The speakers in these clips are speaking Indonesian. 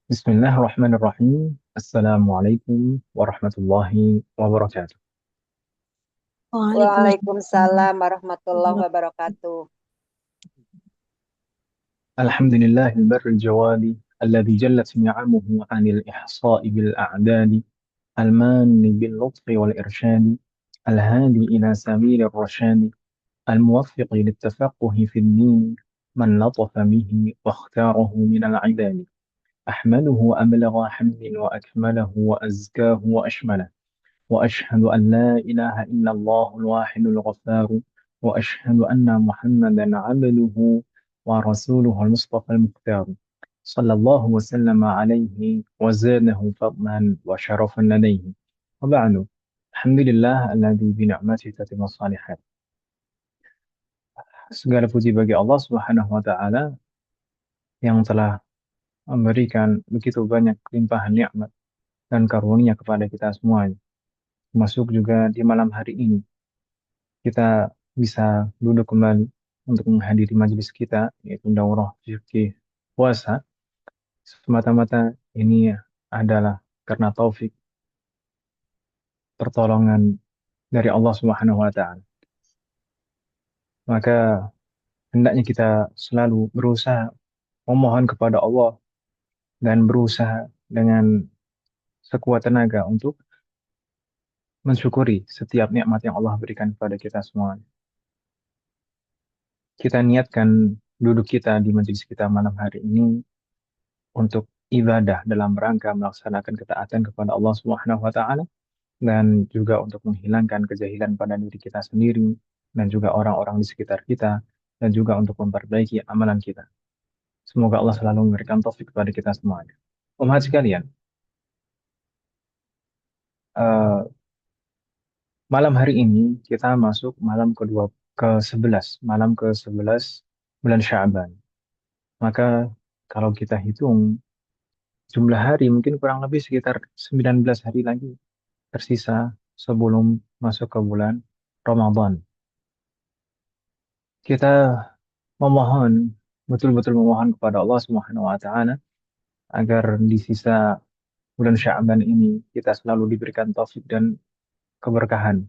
Bismillahirrahmanirrahim. Assalamualaikum warahmatullahi wabarakatuh. Waalaikumsalam warahmatullahi wabarakatuh. Alhamdulillahil barril jawadi alladhi jallat ni'amuhu 'anil ihsa'i bil a'dadi al-manni bil lutfi wal irsyadi al-hadi ila sabilir rasyadi al-muwaffiqi lit tafaqquhi fid din man latafa bihi wa ikhtarahu minal 'ibadi ahmaduhu ablagha hamdin wa akmalahu wa azkahu wa ashmalahu وأشهد أن لا إله إلا الله الواحد الغفار وأشهد أن محمدا عبده ورسوله المصطفى المختار صلى الله وسلم عليه وزاده فضلا وشرفا لديه وبعد الحمد لله الذي بنعمته تتم الصالحات. Segala puji bagi Allah Subhanahu wa taala yang telah memberikan begitu banyak limpahan nikmat dan karunia kepada kita semuanya. Termasuk juga di malam hari ini kita bisa duduk kembali untuk menghadiri majelis kita, yaitu daurah fikih puasa. Semata-mata ini adalah karena taufik pertolongan dari Allah Subhanahu wa taala. Maka hendaknya kita selalu berusaha memohon kepada Allah dan berusaha dengan sekuat tenaga untuk mensyukuri setiap nikmat yang Allah berikan kepada kita semua. Kita niatkan duduk kita di majelis kita malam hari ini untuk ibadah dalam rangka melaksanakan ketaatan kepada Allah Subhanahu wa taala dan juga untuk menghilangkan kejahilan pada diri kita sendiri dan juga orang-orang di sekitar kita dan juga untuk memperbaiki amalan kita. Semoga Allah selalu memberikan taufik kepada kita semuanya. Umat sekalian, eh, malam hari ini kita masuk malam ke-11, malam ke-11 bulan Sya'ban. Maka kalau kita hitung jumlah hari mungkin kurang lebih sekitar 19 hari lagi tersisa sebelum masuk ke bulan Ramadan. Kita memohon, betul-betul memohon kepada Allah Subhanahu wa taala agar di sisa bulan Sya'ban ini kita selalu diberikan taufik dan keberkahan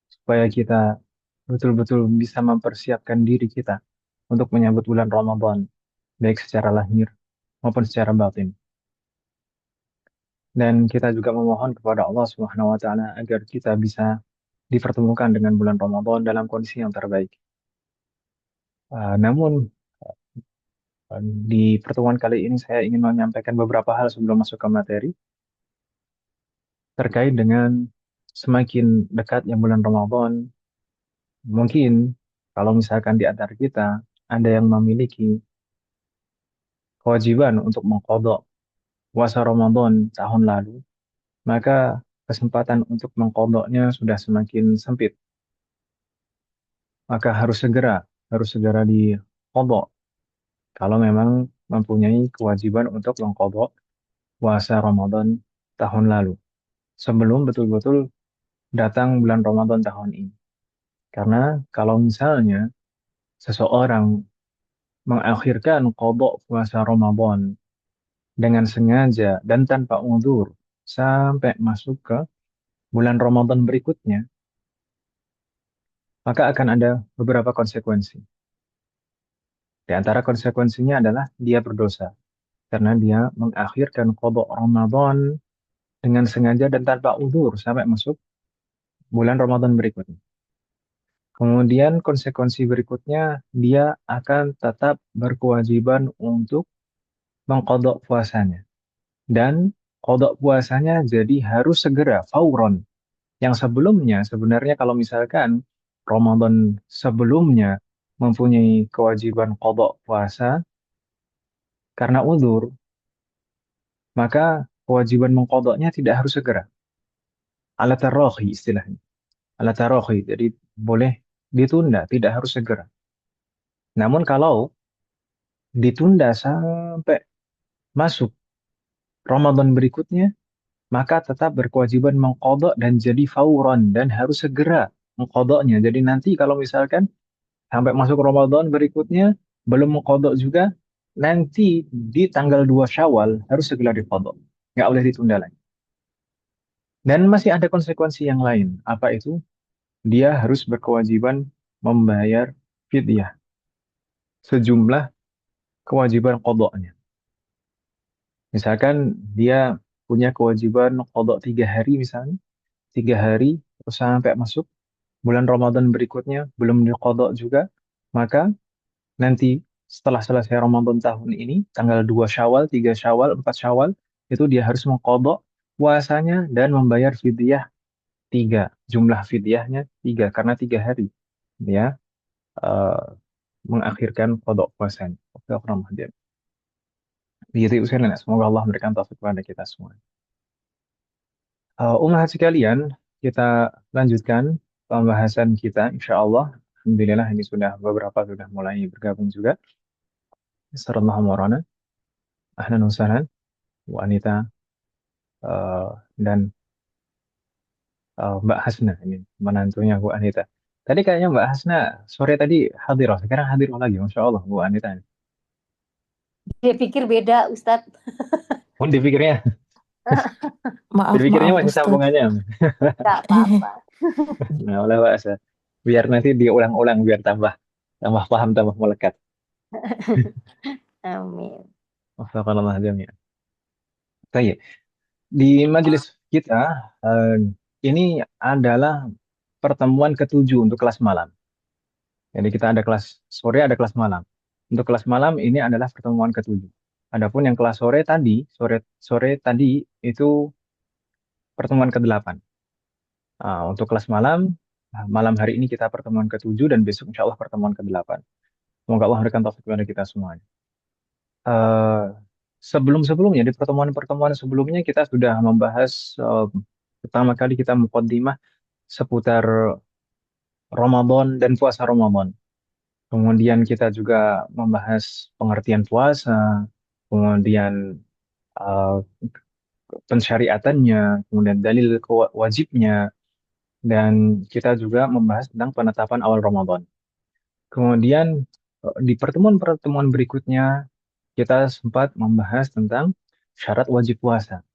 supaya kita betul-betul bisa mempersiapkan diri kita untuk menyambut bulan Ramadan baik secara lahir maupun secara batin. Dan kita juga memohon kepada Allah Subhanahu wa taala agar kita bisa dipertemukan dengan bulan Ramadan dalam kondisi yang terbaik. Namun di pertemuan kali ini saya ingin menyampaikan beberapa hal sebelum masuk ke materi terkait dengan semakin dekatnya bulan Ramadan. Mungkin kalau misalkan di antara kita ada yang memiliki kewajiban untuk mengqadha puasa Ramadan tahun lalu, maka kesempatan untuk mengqadhanya sudah semakin sempit. Maka harus segera diqadha kalau memang mempunyai kewajiban untuk mengqadha puasa Ramadan tahun lalu sebelum betul-betul datang bulan Ramadan tahun ini. Karena kalau misalnya seseorang mengakhirkan qadha puasa Ramadan dengan sengaja dan tanpa uzur sampai masuk ke bulan Ramadan berikutnya, maka akan ada beberapa konsekuensi. Di antara konsekuensinya adalah dia berdosa karena dia mengakhirkan qadha Ramadan dengan sengaja dan tanpa uzur sampai masuk bulan Ramadan berikutnya. Kemudian konsekuensi berikutnya dia akan tetap berkewajiban untuk mengqadha puasanya. Dan qadha puasanya jadi harus segera, fauron. Yang sebelumnya sebenarnya kalau misalkan Ramadan sebelumnya mempunyai kewajiban qadha puasa karena uzur, maka kewajiban mengqadhanya tidak harus segera. Ala taraghi istilahnya. Ala taraghi, jadi boleh ditunda, tidak harus segera. Namun kalau ditunda sampai masuk Ramadan berikutnya, maka tetap berkewajiban mengqadha dan jadi fauran dan harus segera mengqadhanya. Jadi nanti kalau misalkan sampai masuk Ramadan berikutnya belum mengqadha juga, nanti di tanggal 2 Syawal harus segera diqadha. Nggak boleh ditunda lagi. Dan masih ada konsekuensi yang lain. Apa itu? Dia harus berkewajiban membayar fidyah sejumlah kewajiban qadha. Misalkan dia punya kewajiban qadha 3 hari misalnya, 3 hari terus sampai masuk bulan Ramadan berikutnya belum diqadha juga, maka nanti setelah selesai Ramadan tahun ini, tanggal 2 Syawal, 3 Syawal, 4 Syawal, itu dia harus mengqadha puasanya dan membayar fidyah 3. Jumlah fidyahnya 3 karena 3 hari dia eh, mengakhirkan qadha puasanya. Oke, Ramadan. Begitu usianya. Semoga Allah memberikan taufik kepada kita semua. Umat sekalian, kita lanjutkan pembahasan kita, insya Allah. Alhamdulillah ini sudah beberapa sudah mulai bergabung juga. Assalamualaikum warahmatullahi wabarakatuh. Ahlan wa sahlan, Bu Anita eh, dan Mbak Hasna ini menantunya Bu Anita. Tadi kayaknya Mbak Hasna sore tadi hadirah, sekarang hadirah lagi, Masya Allah Bu Anita. Dia pikir beda, Ustadz. Pun dipikirnya, Maaf, dipikirnya maaf masih Ustadz. sambungannya. Gak apa-apa. Nah, oleh Mbak Hasna. Biar nanti diulang-ulang, biar tambah tambah paham, tambah melekat. Amin. Wafakallah jami'an. Baik. Di majelis kita, eh, ini adalah pertemuan ketujuh untuk kelas malam. Jadi kita ada kelas sore, ada kelas malam. Untuk kelas malam ini adalah pertemuan ketujuh. Adapun yang kelas sore tadi, sore tadi itu pertemuan ke-8. Untuk kelas malam, malam hari ini kita pertemuan ketujuh dan besok insya Allah pertemuan ke-8. Semoga Allah memberikan taufik kepada kita semuanya. Eh, Sebelum-sebelumnya di pertemuan-pertemuan sebelumnya kita sudah membahas pertama kali kita muqaddimah seputar Ramadan dan puasa Ramadan. Kemudian kita juga membahas pengertian puasa, kemudian eh, pensyariatannya, kemudian dalil wajibnya, dan kita juga membahas tentang penetapan awal Ramadan. Kemudian di pertemuan-pertemuan berikutnya kita sempat membahas tentang syarat wajib puasa.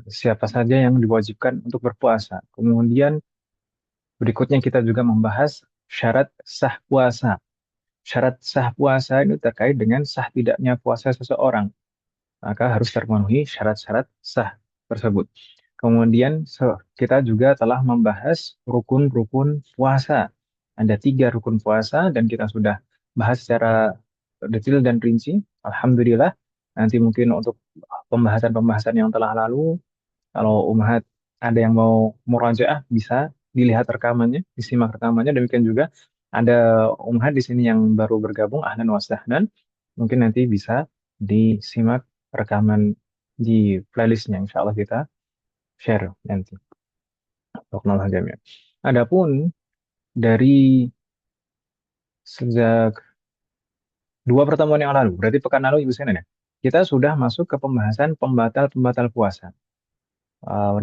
Siapa saja yang diwajibkan untuk berpuasa. Kemudian berikutnya kita juga membahas syarat sah puasa. Syarat sah puasa itu terkait dengan sah tidaknya puasa seseorang. Maka harus terpenuhi syarat-syarat sah tersebut. Kemudian kita juga telah membahas rukun-rukun puasa. Ada 3 rukun puasa dan kita sudah bahas secara detail dan rinci. Alhamdulillah. Nanti mungkin untuk pembahasan-pembahasan yang telah lalu, kalau Umahat ada yang mau murajaah bisa dilihat rekamannya, disimak rekamannya. Demikian juga ada Umahat di sini yang baru bergabung, ahlan wa sahlan. Mungkin nanti bisa disimak rekaman di playlistnya. Insya Allah kita share nanti. Waqnallah jami'an. Adapun dari sejak 2 pertemuan yang lalu, berarti pekan lalu Ibu Sena ya, kita sudah masuk ke pembahasan pembatal-pembatal puasa.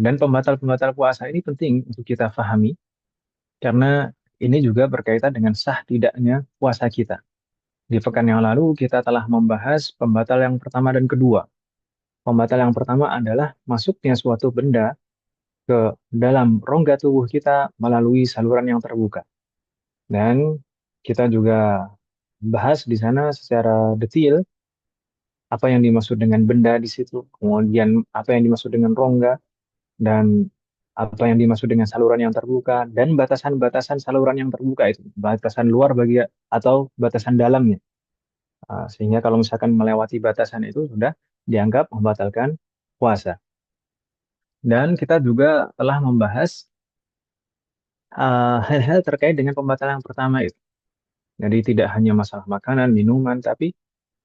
Dan pembatal-pembatal puasa ini penting untuk kita pahami karena ini juga berkaitan dengan sah tidaknya puasa kita. Di pekan yang lalu kita telah membahas pembatal yang pertama dan kedua. Pembatal yang pertama adalah masuknya suatu benda ke dalam rongga tubuh kita melalui saluran yang terbuka. Dan kita juga bahas di sana secara detail apa yang dimaksud dengan benda di situ, kemudian apa yang dimaksud dengan rongga, dan apa yang dimaksud dengan saluran yang terbuka, dan batasan-batasan saluran yang terbuka itu, batasan luar bagi atau batasan dalamnya. Sehingga kalau misalkan melewati batasan itu sudah dianggap membatalkan puasa. Dan kita juga telah membahas hal-hal terkait dengan pembatalan yang pertama itu. Jadi tidak hanya masalah makanan, minuman, tapi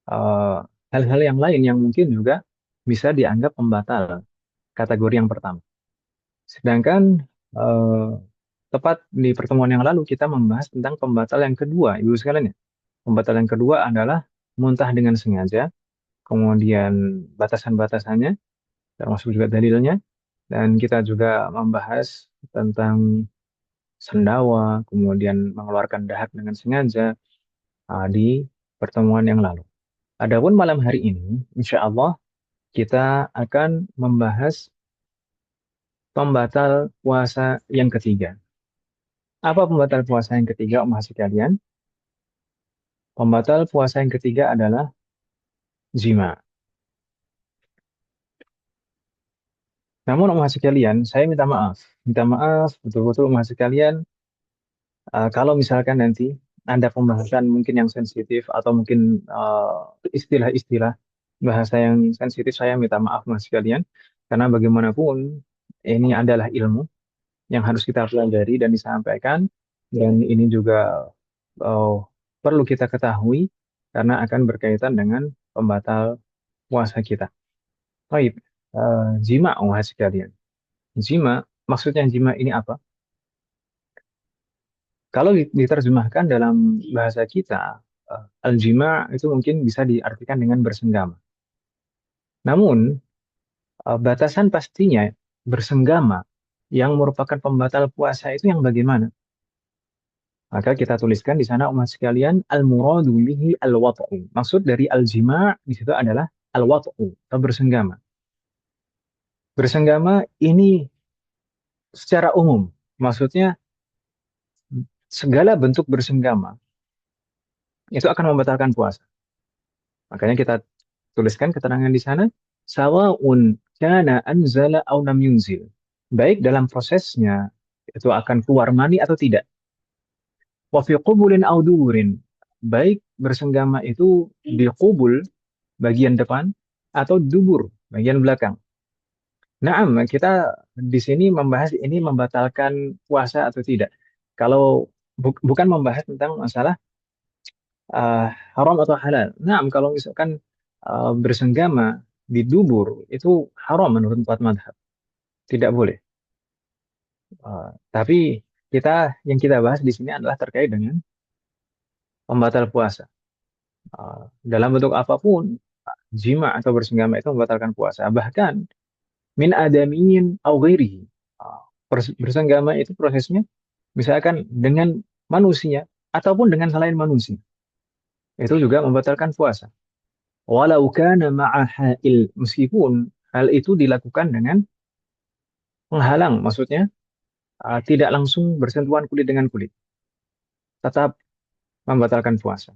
eh, hal-hal yang lain yang mungkin juga bisa dianggap pembatal kategori yang pertama. Sedangkan eh, tepat di pertemuan yang lalu kita membahas tentang pembatal yang kedua, Ibu sekalian ya. Pembatal yang kedua adalah muntah dengan sengaja, kemudian batasan-batasannya, termasuk juga dalilnya, dan kita juga membahas tentang sendawa, kemudian mengeluarkan dahak dengan sengaja di pertemuan yang lalu. Adapun malam hari ini, insya Allah kita akan membahas pembatal puasa yang ketiga. Apa pembatal puasa yang ketiga, umat sekalian? Pembatal puasa yang ketiga adalah jima. Namun umat sekalian, saya minta maaf betul-betul umat sekalian. Kalau misalkan nanti ada pembahasan mungkin yang sensitif atau mungkin istilah-istilah bahasa yang sensitif, saya minta maaf mas sekalian, karena bagaimanapun ini adalah ilmu yang harus kita pelajari dan disampaikan, dan ini juga eh, perlu kita ketahui karena akan berkaitan dengan pembatal puasa kita. Baik, jima mas sekalian. Jima, maksudnya jima ini apa? Kalau diterjemahkan dalam bahasa kita, al-jima itu mungkin bisa diartikan dengan bersenggama. Namun, batasan pastinya bersenggama yang merupakan pembatal puasa itu yang bagaimana? Maka kita tuliskan di sana umat sekalian, al-muradu bihi al-wat'u. Maksud dari al-jima di situ adalah al-wat'u atau bersenggama. Bersenggama ini secara umum, maksudnya segala bentuk bersenggama itu akan membatalkan puasa. Makanya kita tuliskan keterangan di sana, sawa'un kana anzala aw lam yunzil. Baik dalam prosesnya itu akan keluar mani atau tidak. Wa fi qubulin aw duburin. Baik bersenggama itu di qubul bagian depan atau dubur bagian belakang. Naam, kita di sini membahas ini membatalkan puasa atau tidak. Kalau bukan membahas tentang masalah haram atau halal. Nah, kalau misalkan bersenggama di dubur itu haram menurut empat madhab, tidak boleh. Tapi yang kita bahas di sini adalah terkait dengan pembatal puasa. Dalam bentuk apapun, jima atau bersenggama itu membatalkan puasa. Bahkan min adamiyin au ghairihi. Bersenggama itu prosesnya misalkan dengan manusia ataupun dengan selain manusia. Itu juga membatalkan puasa. Walau kana ma'a ha'il, meskipun hal itu dilakukan dengan menghalang, maksudnya tidak langsung bersentuhan kulit dengan kulit, tetap membatalkan puasa.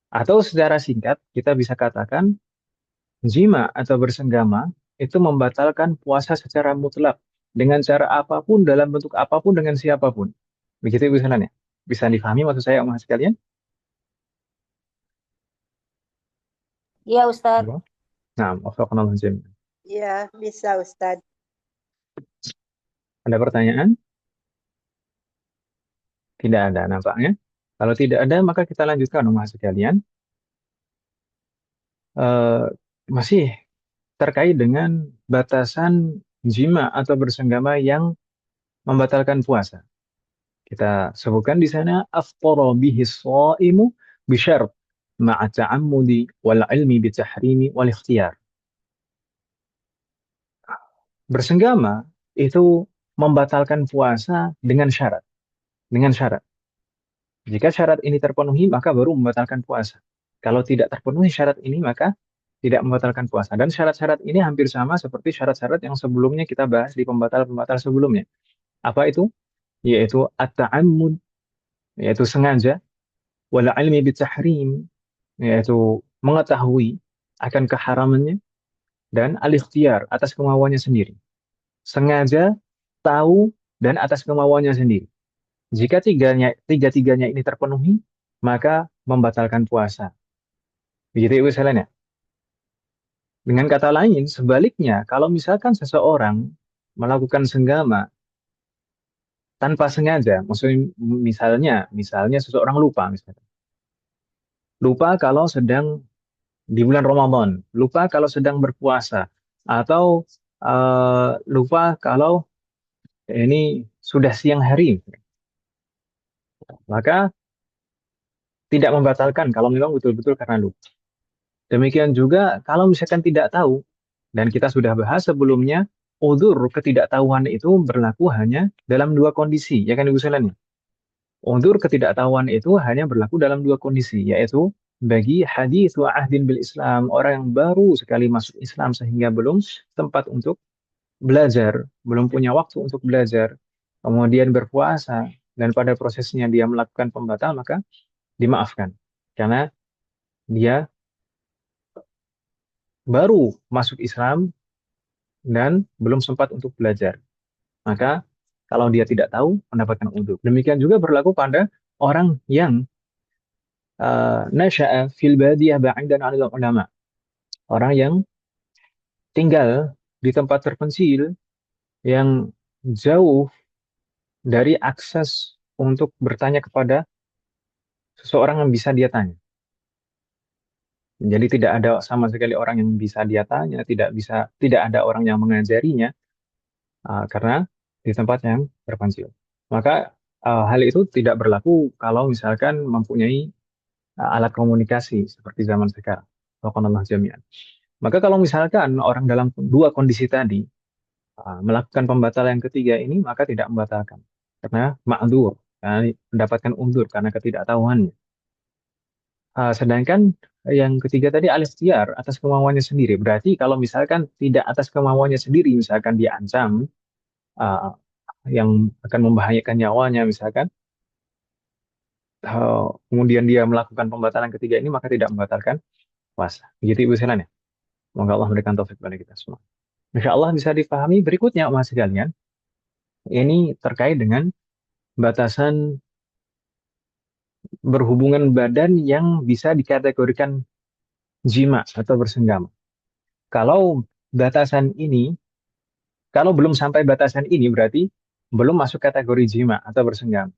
Atau secara singkat kita bisa katakan jima atau bersenggama itu membatalkan puasa secara mutlak dengan cara apapun, dalam bentuk apapun, dengan siapapun. Begitu misalnya. Bisa difahami maksud saya umat sekalian? Iya Ustadz. Nah, wafaqanallahu jami'an. Ya, bisa Ustadz. Ada pertanyaan? Tidak ada nampaknya. Kalau tidak ada, maka kita lanjutkan umat sekalian. Masih terkait dengan batasan jima atau bersenggama yang membatalkan puasa. Kita sebutkan di sana aftara bihi shaimu bisyart ma'a ta'ammudi wal ilmi bitahrimi wal ikhtiyar. Bersenggama itu membatalkan puasa dengan syarat. Dengan syarat. Jika syarat ini terpenuhi, maka baru membatalkan puasa. Kalau tidak terpenuhi syarat ini, maka tidak membatalkan puasa. Dan syarat-syarat ini hampir sama seperti syarat-syarat yang sebelumnya kita bahas di pembatal-pembatal sebelumnya. Apa itu? Yaitu at-ta'ammud, yaitu sengaja, wala ilmi bitahrim, yaitu mengetahui akan keharamannya, dan al-ikhtiyar, atas kemauannya sendiri. Sengaja, tahu, dan atas kemauannya sendiri. Jika tiga-tiganya ini terpenuhi, maka membatalkan puasa. Begitu Ibu sekalian ya. Dengan kata lain, sebaliknya, kalau misalkan seseorang melakukan senggama tanpa sengaja, maksudnya misalnya seseorang lupa, misalnya. Lupa kalau sedang di bulan Ramadan, lupa kalau sedang berpuasa, atau lupa kalau ini sudah siang hari, maka tidak membatalkan kalau memang betul-betul karena lupa. Demikian juga kalau misalkan tidak tahu, dan kita sudah bahas sebelumnya, udzur ketidaktahuan itu berlaku hanya dalam dua kondisi, ya kan Ibu sekalian? Udzur ketidaktahuan itu hanya berlaku dalam dua kondisi, yaitu bagi haditsu ahdin bil Islam, orang yang baru sekali masuk Islam sehingga belum sempat untuk belajar, belum punya waktu untuk belajar, kemudian berpuasa, dan pada prosesnya dia melakukan pembatal, maka dimaafkan. Karena dia baru masuk Islam dan belum sempat untuk belajar. Maka kalau dia tidak tahu, mendapatkan udhur. Demikian juga berlaku pada orang yang nasya'a fil badiyah ba'idan 'anil ulama. Orang yang tinggal di tempat terpencil yang jauh dari akses untuk bertanya kepada seseorang yang bisa dia tanya. Jadi tidak ada sama sekali orang yang bisa dia tanya, tidak ada orang yang mengajarinya karena di tempat yang terpencil. Maka hal itu tidak berlaku kalau misalkan mempunyai alat komunikasi seperti zaman sekarang. Waqanallahu jami'an. Maka kalau misalkan orang dalam dua kondisi tadi melakukan pembatalan yang ketiga ini, maka tidak membatalkan. Karena ma'dzur, mendapatkan undur karena ketidaktahuannya. Sedangkan yang ketiga tadi al-ikhtiyar atas kemauannya sendiri. Berarti kalau misalkan tidak atas kemauannya sendiri, misalkan diancam uh, yang akan membahayakan nyawanya, misalkan, kemudian dia melakukan pembatalan ketiga ini, maka tidak membatalkan puasa. Begitu Ibu Selan ya. Semoga Allah memberikan taufik kepada kita semua. Insya Allah bisa dipahami berikutnya, Mas sekalian. Ini terkait dengan batasan berhubungan badan yang bisa dikategorikan jima atau bersenggama. Kalau batasan ini, kalau belum sampai batasan ini berarti belum masuk kategori jima atau bersenggama.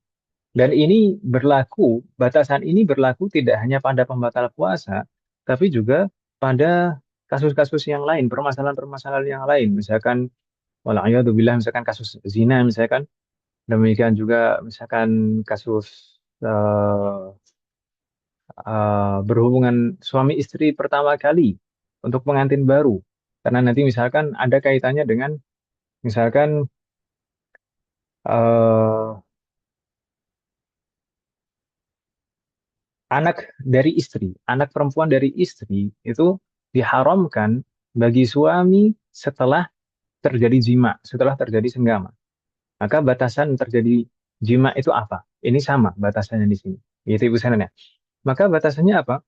Dan ini berlaku, batasan ini berlaku tidak hanya pada pembatal puasa, tapi juga pada kasus-kasus yang lain, permasalahan-permasalahan yang lain. Misalkan, wala'iyadzubillah, misalkan kasus zina, misalkan, demikian juga misalkan kasus berhubungan suami istri pertama kali untuk pengantin baru. Karena nanti misalkan ada kaitannya dengan misalkan eh, anak dari istri, anak perempuan dari istri itu diharamkan bagi suami setelah terjadi jima, setelah terjadi senggama. Maka batasan terjadi jima itu apa? Ini sama batasannya di sini. Gitu Ibu Sanan ya. Maka batasannya apa?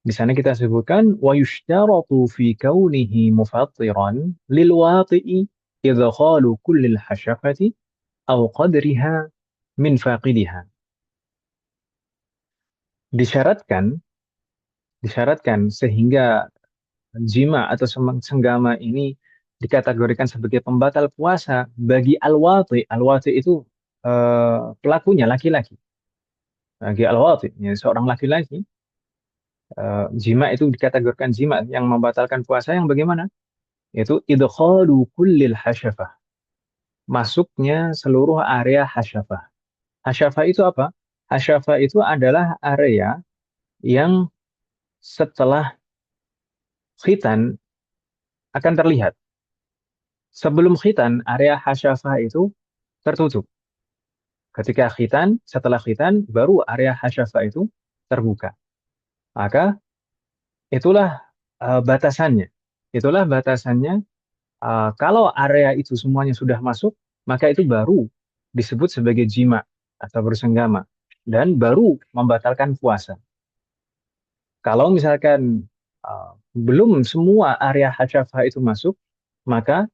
Di sana kita sebutkan wa yushtaratu fi kaunihi mufattiran lil wati'i idkhalu kulli al-hashafati aw qadriha min faqidiha. Disyaratkan disyaratkan sehingga jima atau senggama ini dikategorikan sebagai pembatal puasa bagi al-wati. Al-wati itu pelakunya laki-laki. Bagi al-wati, ya, seorang laki-laki, jima itu dikategorikan jima yang membatalkan puasa yang bagaimana? Yaitu idkhalu kullil hasyafah. Masuknya seluruh area hasyafah. Hasyafah itu apa? Hasyafah itu adalah area yang setelah khitan akan terlihat. Sebelum khitan, area hasyafah itu tertutup. Ketika khitan, setelah khitan, baru area hasyafah itu terbuka. Maka itulah batasannya. Itulah batasannya. Kalau area itu semuanya sudah masuk, maka itu baru disebut sebagai jima atau bersenggama. Dan baru membatalkan puasa. Kalau misalkan belum semua area hasyafah itu masuk, maka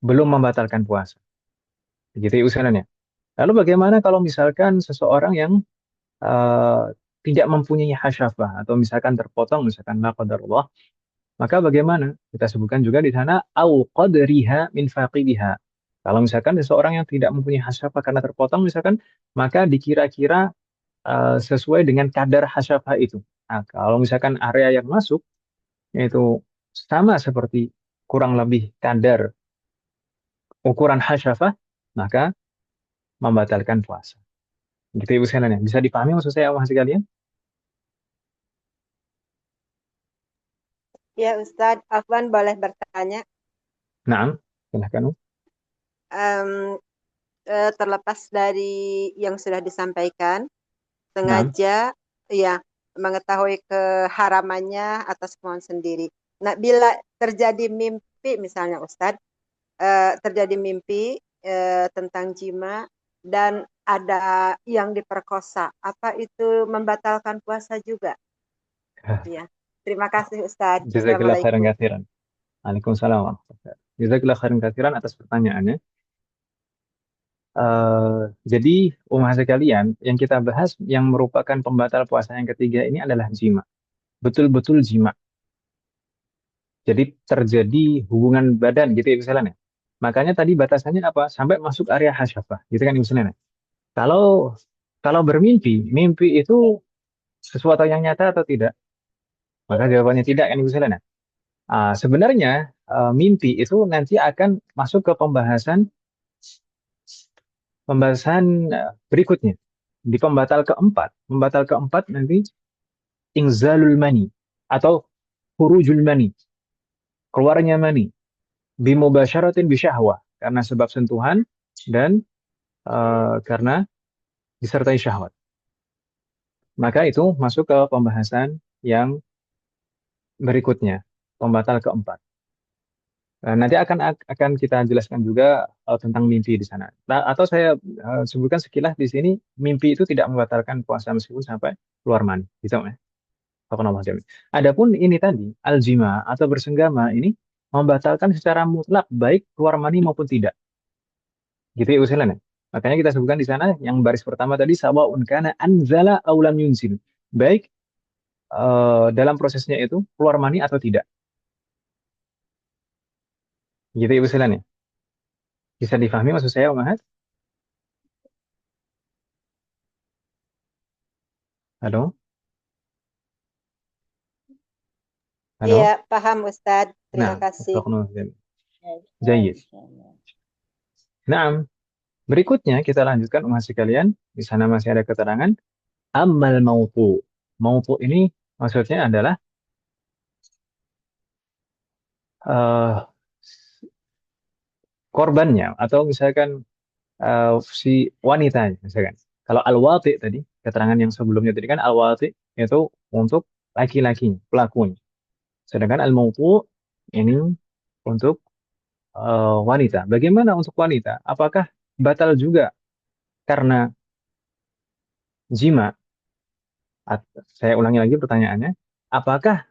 belum membatalkan puasa. Begitu usulannya. Lalu bagaimana kalau misalkan seseorang yang tidak mempunyai hasyafah atau misalkan terpotong, misalkan la qadarullah, maka bagaimana? Kita sebutkan juga di sana au qadriha min faqidiha. Kalau misalkan seseorang yang tidak mempunyai hasyafah karena terpotong misalkan, maka dikira-kira sesuai dengan kadar hasyafah itu. Nah, kalau misalkan area yang masuk yaitu sama seperti kurang lebih kadar ukuran hasyafah, maka membatalkan puasa. Gitu Ibu sekalian ya. Bisa dipahami maksud saya Mas sekalian? Ya Ustadz, Afwan boleh bertanya. Naam, silahkan. Em, Terlepas dari yang sudah disampaikan, Naam. sengaja ya mengetahui keharamannya atas kemauan sendiri. Nah, bila terjadi mimpi misalnya Ustadz, terjadi mimpi tentang jima dan ada yang diperkosa, apa itu membatalkan puasa juga? Ya. Terima kasih Ustadz. Jazakallah khairan Assalamualaikum. katsiran. Waalaikumsalam warahmatullahi wabarakatuh. Jazakallah khairan katsiran atas pertanyaannya. Jadi umat sekalian, yang kita bahas yang merupakan pembatal puasa yang ketiga ini adalah jima. Betul-betul jima. Jadi terjadi hubungan badan gitu ya misalnya. Makanya tadi batasannya apa? Sampai masuk area hasyafah, gitu kan misalnya. Kalau kalau bermimpi, mimpi itu sesuatu yang nyata atau tidak? Maka jawabannya tidak kan misalnya. Sebenarnya mimpi itu nanti akan masuk ke pembahasan berikutnya. Di pembatal keempat nanti inzalul mani atau khurujul mani, keluarnya mani, bimubasyaratin bisyahwah, karena sebab sentuhan dan karena disertai syahwat. Maka itu masuk ke pembahasan yang berikutnya, pembatal keempat. Nanti akan kita jelaskan juga tentang mimpi di sana. Atau saya sebutkan sekilas di sini, mimpi itu tidak membatalkan puasa meskipun sampai keluar mani. Gitu ya. Adapun ini tadi, aljima atau bersenggama ini membatalkan secara mutlak baik keluar mani maupun tidak. Gitu ya usulannya. Makanya kita sebutkan di sana yang baris pertama tadi sawa'un kana anzala aw lam yunzil. Baik dalam prosesnya itu keluar mani atau tidak. Gitu ya usulannya. Bisa difahami maksud saya, Umahat? Halo? Halo? Iya, paham Ustadz. Terima Nah, kasih. Jayyid. Nah, berikutnya kita lanjutkan umat sekalian. Di sana masih ada keterangan amal mautu. Mautu ini maksudnya adalah eh, korbannya atau misalkan si wanita misalkan. Kalau al-wati tadi, keterangan yang sebelumnya tadi kan al-wati itu untuk laki-laki, pelakunya. Sedangkan al-mautu ini untuk wanita. Bagaimana untuk wanita? Apakah batal juga karena jima? Saya ulangi lagi pertanyaannya. Apakah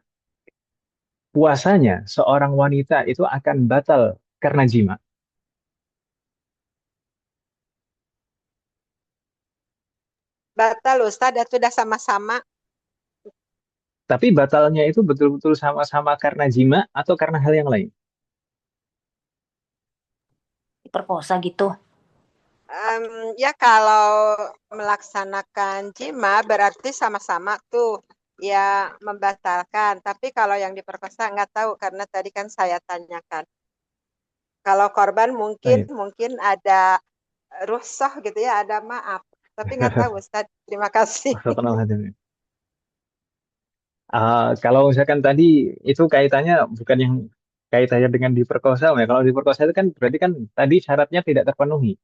puasanya seorang wanita itu akan batal karena jima? Batal Ustadz, dan sudah sama-sama. Tapi batalnya itu betul-betul sama-sama karena jima atau karena hal yang lain? Diperkosa gitu. Ya kalau melaksanakan jima berarti sama-sama tuh ya membatalkan. Tapi kalau yang diperkosa nggak tahu karena tadi kan saya tanyakan. Kalau korban Baik. mungkin ada rukhsah gitu ya, ada maaf. Tapi nggak tahu Ustadz. Terima kasih. Kalau misalkan tadi itu kaitannya bukan yang kaitannya dengan diperkosa, ya. Kalau diperkosa itu kan berarti kan tadi syaratnya tidak terpenuhi.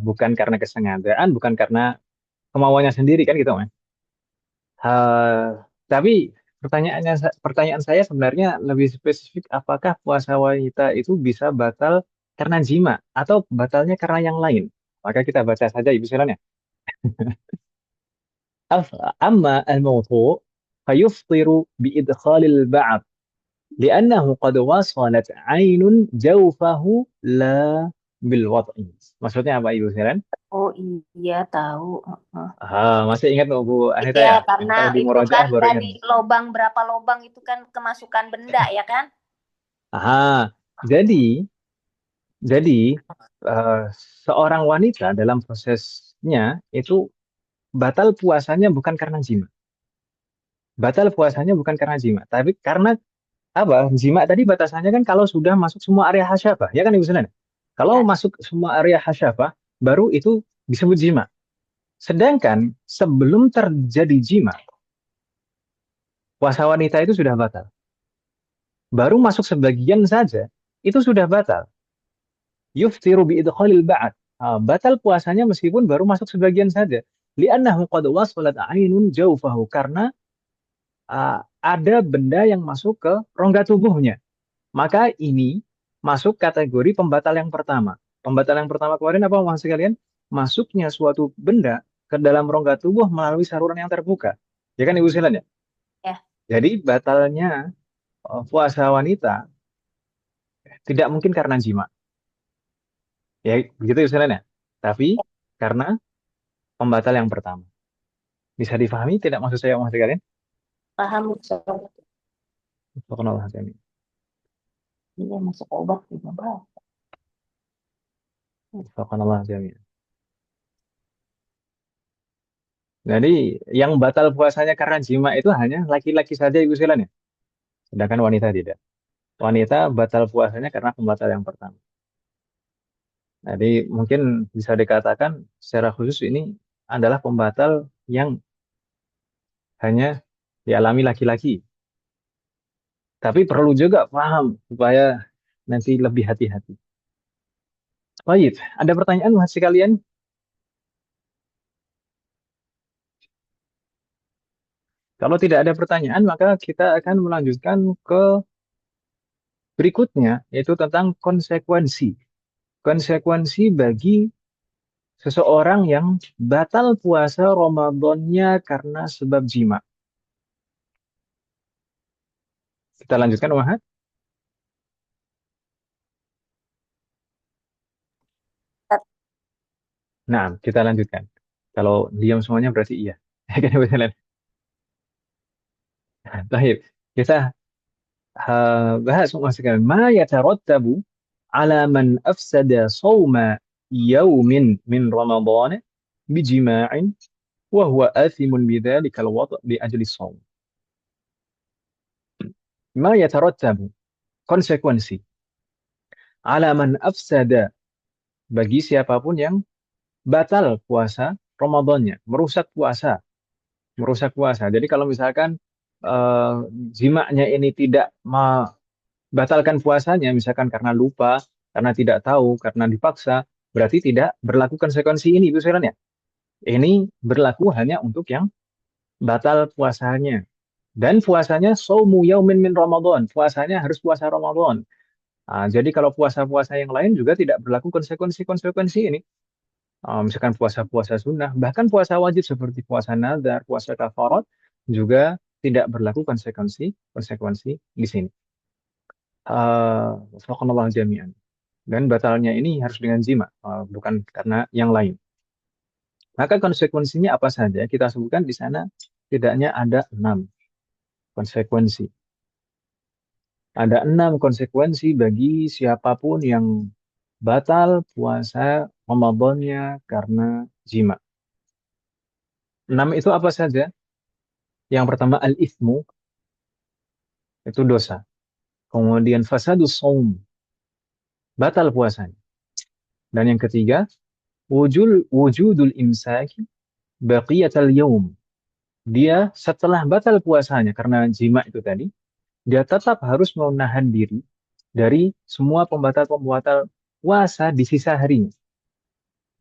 Bukan karena kesengajaan, bukan karena kemauannya sendiri kan gitu, Mas. Tapi pertanyaan saya sebenarnya lebih spesifik, apakah puasa wanita itu bisa batal karena jima atau batalnya karena yang lain? Maka kita baca saja Ibu Silana. Amma al-mawtu' fayuftiru biidkhalil ba'd li'annahu qad wasalat 'ainun jawfahu la bil wat'i. Maksudnya apa Ibu Silan? Oh iya tahu. Masih ingat nggak Bu Anita Iya ya? karena Kalau di itu murojaah kan baru ingat. dari lobang berapa lobang itu kan kemasukan benda ya kan? Jadi jadi eh, seorang wanita dalam prosesnya itu batal puasanya bukan karena jima. Batal puasanya bukan karena jima, tapi karena apa? Jima tadi batasannya kan kalau sudah masuk semua area hasyafah, ya kan Ibu Silan? Kalau Ya. masuk semua area hasyafah, baru itu disebut jima. Sedangkan sebelum terjadi jima, puasa wanita itu sudah batal. Baru masuk sebagian saja, itu sudah batal. Yuftiru biidkhalil ba'd. Batal puasanya meskipun baru masuk sebagian saja. Li'annahu qad wasalat 'ainun jawfahu. Karena ada benda yang masuk ke rongga tubuhnya. Maka ini masuk kategori pembatal yang pertama. Pembatal yang pertama kemarin apa maksud kalian? Masuknya suatu benda ke dalam rongga tubuh melalui saluran yang terbuka. Ya kan Ibu Silan ya? Ya. Jadi batalnya puasa wanita tidak mungkin karena jima. Ya begitu Ibu Silan ya? Tapi karena pembatal yang pertama. Bisa difahami tidak maksud saya maksud kalian? Paham Ustaz. Subhanallah, amin. Iya, masuk obat juga, Bang. Subhanallah, amin. Jadi yang batal puasanya karena jima itu hanya laki-laki saja Ibu Silan ya. Sedangkan wanita tidak. Wanita batal puasanya karena pembatal yang pertama. Jadi mungkin bisa dikatakan secara khusus ini adalah pembatal yang hanya dialami laki-laki. Tapi perlu juga paham supaya nanti lebih hati-hati. Baik, ada pertanyaan masih kalian? Kalau tidak ada pertanyaan, maka kita akan melanjutkan ke berikutnya, yaitu tentang konsekuensi. Konsekuensi bagi seseorang yang batal puasa Ramadannya karena sebab jima. Kita lanjutkan, Wahad. Nah, kita lanjutkan. Kalau diam semuanya berarti iya. Baik, kita bahas semua sekalian. Ma yatarattabu ala man afsada sawma yawmin min Ramadan bijima'in wa huwa athimun bidzalika al-wad' li ajli shaum. Ma yatarattabu, konsekuensi, ala man afsada, bagi siapapun yang batal puasa Ramadannya, merusak puasa, merusak puasa. Jadi kalau misalkan eh, jimaknya ini tidak membatalkan puasanya, misalkan karena lupa, karena tidak tahu, karena dipaksa, berarti tidak berlaku konsekuensi ini, Ibu Siran ya. Ini berlaku hanya untuk yang batal puasanya. Dan puasanya saumu yaumin min Ramadan. Puasanya harus puasa Ramadan. Jadi kalau puasa-puasa yang lain juga tidak berlaku konsekuensi-konsekuensi ini. Misalkan puasa-puasa sunnah, bahkan puasa wajib seperti puasa nazar, puasa kafarat, juga tidak berlaku konsekuensi di sini. Faqanallahu jami'an. Dan batalnya ini harus dengan jima, bukan karena yang lain. Maka konsekuensinya apa saja? Kita sebutkan di sana setidaknya ada 6 konsekuensi. Ada 6 konsekuensi bagi siapapun yang batal puasa Ramadannya karena jima. 6 itu apa saja? Yang pertama al-ithmu, itu dosa. Kemudian fasadus shaum, batal puasanya. Dan yang ketiga, wujudul imsaki baqiyatal yaum. Dia setelah batal puasanya karena jima itu tadi, dia tetap harus menahan diri dari semua pembatal-pembatal puasa di sisa harinya.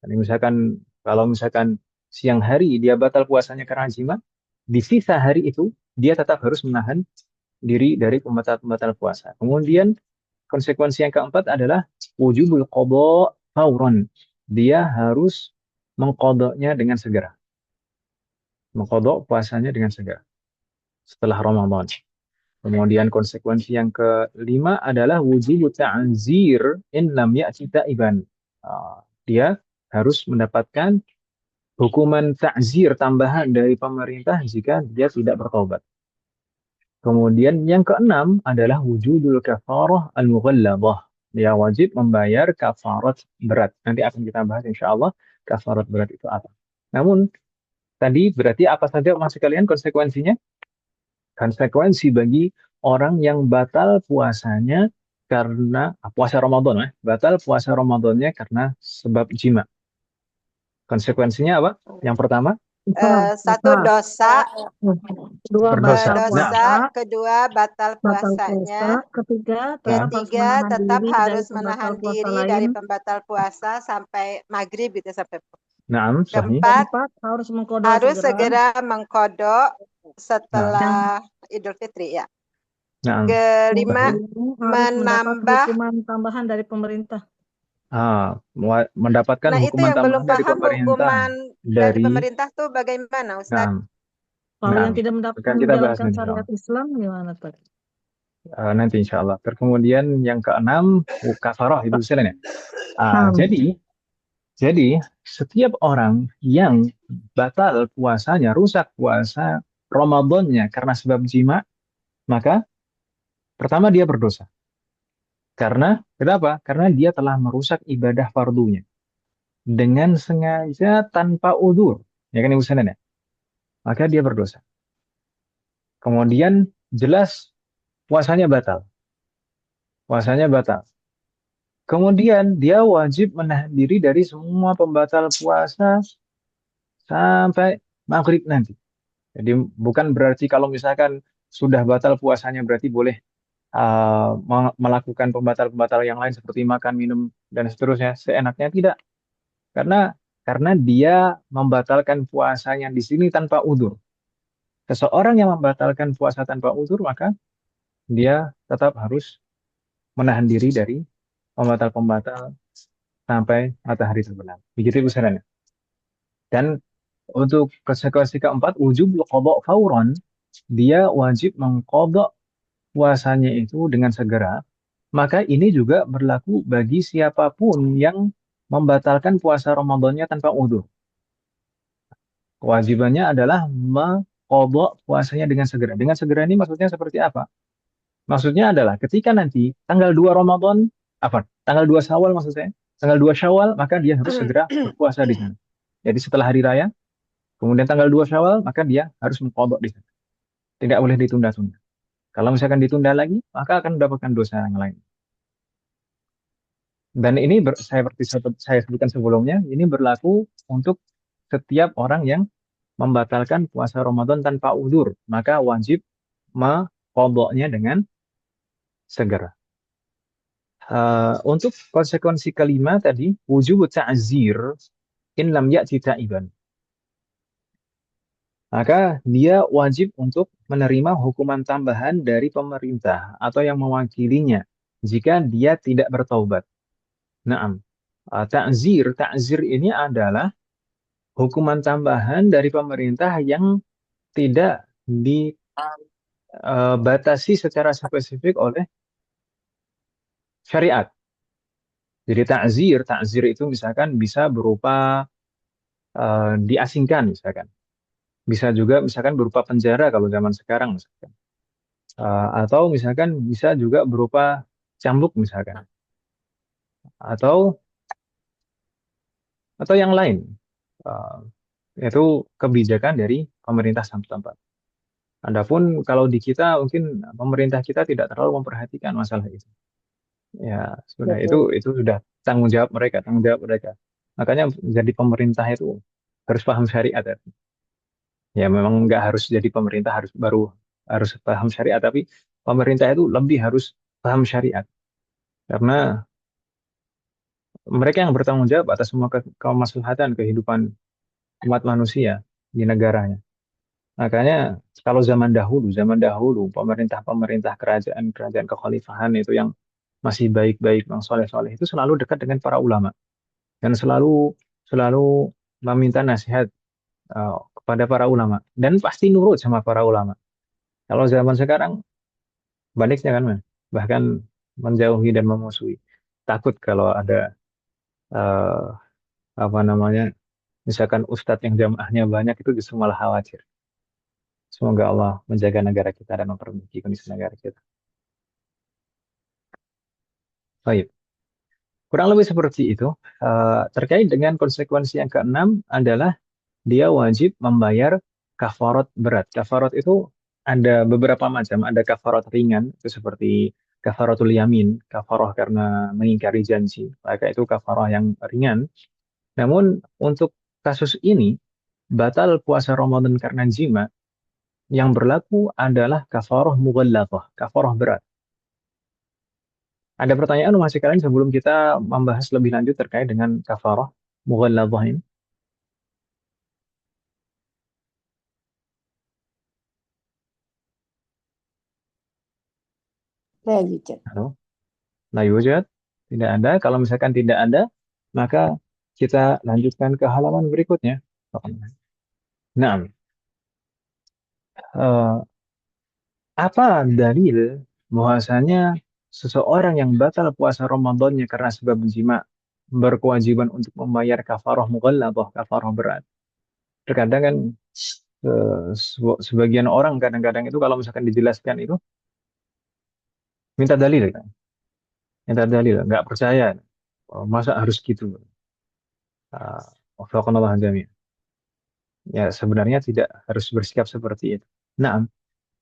Jadi misalkan kalau misalkan siang hari dia batal puasanya karena jima, di sisa hari itu dia tetap harus menahan diri dari pembatal-pembatal puasa. Kemudian konsekuensi yang keempat adalah wujubul qadha fauran. Dia harus mengqadhanya dengan segera. Mengqadha puasanya dengan segera setelah Ramadan. Kemudian konsekuensi yang kelima adalah wujub ta'zir in lam ya'ti ta'iban. Dia harus mendapatkan hukuman ta'zir tambahan dari pemerintah jika dia tidak bertobat. Kemudian yang keenam adalah wujudul kafarah al-mughalladhah. Dia wajib membayar kafarat berat. Nanti akan kita bahas insya Allah kafarat berat itu apa. Namun tadi berarti apa saja maksud kalian konsekuensinya? Konsekuensi bagi orang yang batal puasanya karena puasa Ramadan, batal puasa Ramadannya karena sebab jima. Konsekuensinya apa? Yang pertama, Satu dosa, Dua, berdosa. batal dosa, puasa. kedua batal Batal puasanya, puasa. Ketiga, tetap harus menahan menahan diri diri dari pembatal puasa sampai maghrib gitu sampai. Naam, sahih. Keempat, Keempat, harus mengkodok harus segera mengkodok setelah Idul Fitri ya. Nah, Kelima, Ini harus mendapat menambah. hukuman tambahan dari pemerintah. mendapatkan Nah, itu hukuman yang belum tambahan dari paham pemerintah hukuman dari dari pemerintah tuh bagaimana, Ustadz? nah, Kalau nah, yang tidak akan kita bahas menjalankan nanti insya syariat Allah. Islam gimana Pak? Nanti insya Allah. Kemudian yang keenam kafarah itu bisa ya. Nah, Jadi setiap orang yang batal puasanya, rusak puasa Ramadannya karena sebab jima, maka pertama dia berdosa. Karena kenapa? Karena dia telah merusak ibadah fardunya dengan sengaja tanpa udzur. Ya kan Ibu Sanan ya? Maka dia berdosa. Kemudian jelas puasanya batal. Puasanya batal. Kemudian dia wajib menahan diri dari semua pembatal puasa sampai maghrib nanti. Jadi bukan berarti kalau misalkan sudah batal puasanya berarti boleh melakukan pembatal-pembatal yang lain seperti makan, minum dan seterusnya seenaknya, tidak. Karena dia membatalkan puasanya di sini tanpa udzur. Seseorang yang membatalkan puasa tanpa udzur maka dia tetap harus menahan diri dari pembatal-pembatal sampai matahari terbenam. Begitu Bu Sarana. Dan untuk konsekuensi keempat, wujub qada fauran, dia wajib mengqada puasanya itu dengan segera. Maka ini juga berlaku bagi siapapun yang membatalkan puasa Ramadannya tanpa udzur. Kewajibannya adalah mengqada puasanya dengan segera. Dengan segera ini maksudnya seperti apa? Maksudnya adalah ketika nanti tanggal 2 Ramadan, Tanggal 2 Syawal maksud saya. Tanggal 2 Syawal, maka dia harus segera berpuasa di sana. Jadi setelah hari raya, kemudian tanggal 2 Syawal, maka dia harus mengqada di sana. Tidak boleh ditunda-tunda. Kalau misalkan ditunda lagi, maka akan mendapatkan dosa yang lain. Dan ini seperti saya sebutkan sebelumnya, ini berlaku untuk setiap orang yang membatalkan puasa Ramadan tanpa udzur, maka wajib mengqadanya dengan segera. Untuk konsekuensi kelima tadi, wujub ta'zir in lam ya'ti ta'iban. Maka dia wajib untuk menerima hukuman tambahan dari pemerintah atau yang mewakilinya jika dia tidak bertaubat. Naam. Ta'zir ini adalah hukuman tambahan dari pemerintah yang tidak dibatasi secara spesifik oleh syariat. Jadi ta'zir itu misalkan bisa berupa diasingkan misalkan. Bisa juga misalkan berupa penjara kalau zaman sekarang misalkan. Atau misalkan bisa juga berupa cambuk misalkan. Atau yang lain. Itu kebijakan dari pemerintah setempat. Adapun kalau di kita mungkin pemerintah kita tidak terlalu memperhatikan masalah itu. Ya, sudah itu sudah tanggung jawab mereka. Makanya jadi pemerintah itu harus paham syariat ya. Ya memang nggak harus jadi pemerintah harus paham syariat, tapi pemerintah itu lebih harus paham syariat karena mereka yang bertanggung jawab atas semua kemaslahatan kehidupan umat manusia di negaranya. Makanya kalau zaman dahulu pemerintah-pemerintah kerajaan kekhalifahan itu yang masih baik-baik, yang soleh-soleh itu selalu dekat dengan para ulama dan selalu selalu meminta nasihat kepada para ulama dan pasti nurut sama para ulama. Kalau zaman sekarang baliknya kan, Man. Bahkan menjauhi dan memusuhi. Takut kalau ada eh, apa namanya, misalkan ustadz yang jamaahnya banyak itu justru malah khawatir. Semoga Allah menjaga negara kita dan memperbaiki kondisi negara kita. Baik. Kurang lebih seperti itu. Terkait dengan konsekuensi yang keenam adalah dia wajib membayar kafarat berat. Kafarat itu ada beberapa macam. Ada kafarat ringan, itu seperti kafaratul yamin, kafarah karena mengingkari janji. Maka itu kafarah yang ringan. Namun untuk kasus ini, batal puasa Ramadan karena jima, yang berlaku adalah kafarah mughalladzah, kafarah berat. Ada pertanyaan masih kalian sebelum kita membahas lebih lanjut terkait dengan kafarah mughalladzah ini? لا يوجد. Halo? La yujad? Tidak ada. Kalau misalkan tidak ada, maka kita lanjutkan ke halaman berikutnya. Nah, apa dalil bahwasanya seseorang yang batal puasa Ramadannya karena sebab jima berkewajiban untuk membayar kafarah mughalladhah, kafarah berat. Terkadang kan sebagian orang kadang-kadang itu kalau misalkan dijelaskan itu minta dalil kan, minta dalil, nggak percaya. Oh, masa harus gitu? Wafaqanallah jami'an. Ya sebenarnya tidak harus bersikap seperti itu. Nah,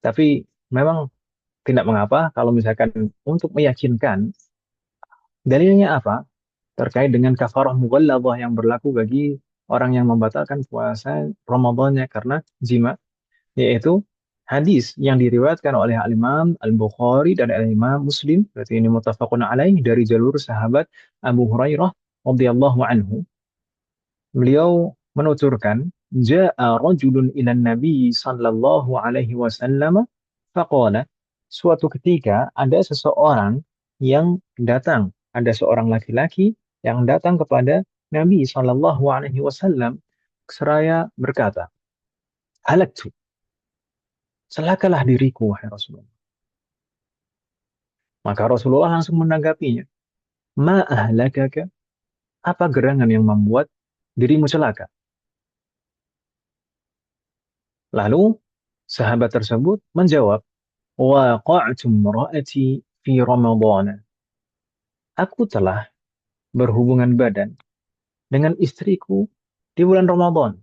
tapi memang tidak mengapa kalau misalkan untuk meyakinkan dalilnya apa terkait dengan kafarah mughalladhah yang berlaku bagi orang yang membatalkan puasa Ramadannya karena jima, yaitu hadis yang diriwayatkan oleh Al-Imam Al-Bukhari dan Al-Imam Muslim, berarti ini muttafaqun alaih dari jalur sahabat Abu Hurairah radhiyallahu anhu. Beliau menuturkan, "Ja'a rajulun ila Nabi sallallahu alaihi wasallam faqala." Suatu ketika ada seseorang yang datang, ada seorang laki-laki yang datang kepada Nabi sallallahu alaihi wasallam seraya berkata, "Halaktu, celakalah diriku wahai Rasulullah." Maka Rasulullah langsung menanggapinya, "Ma ahlakaka?" Apa gerangan yang membuat dirimu celaka? Lalu sahabat tersebut menjawab, waqa'tu imra'ati fi Ramadan. Aku telah berhubungan badan dengan istriku di bulan Ramadan.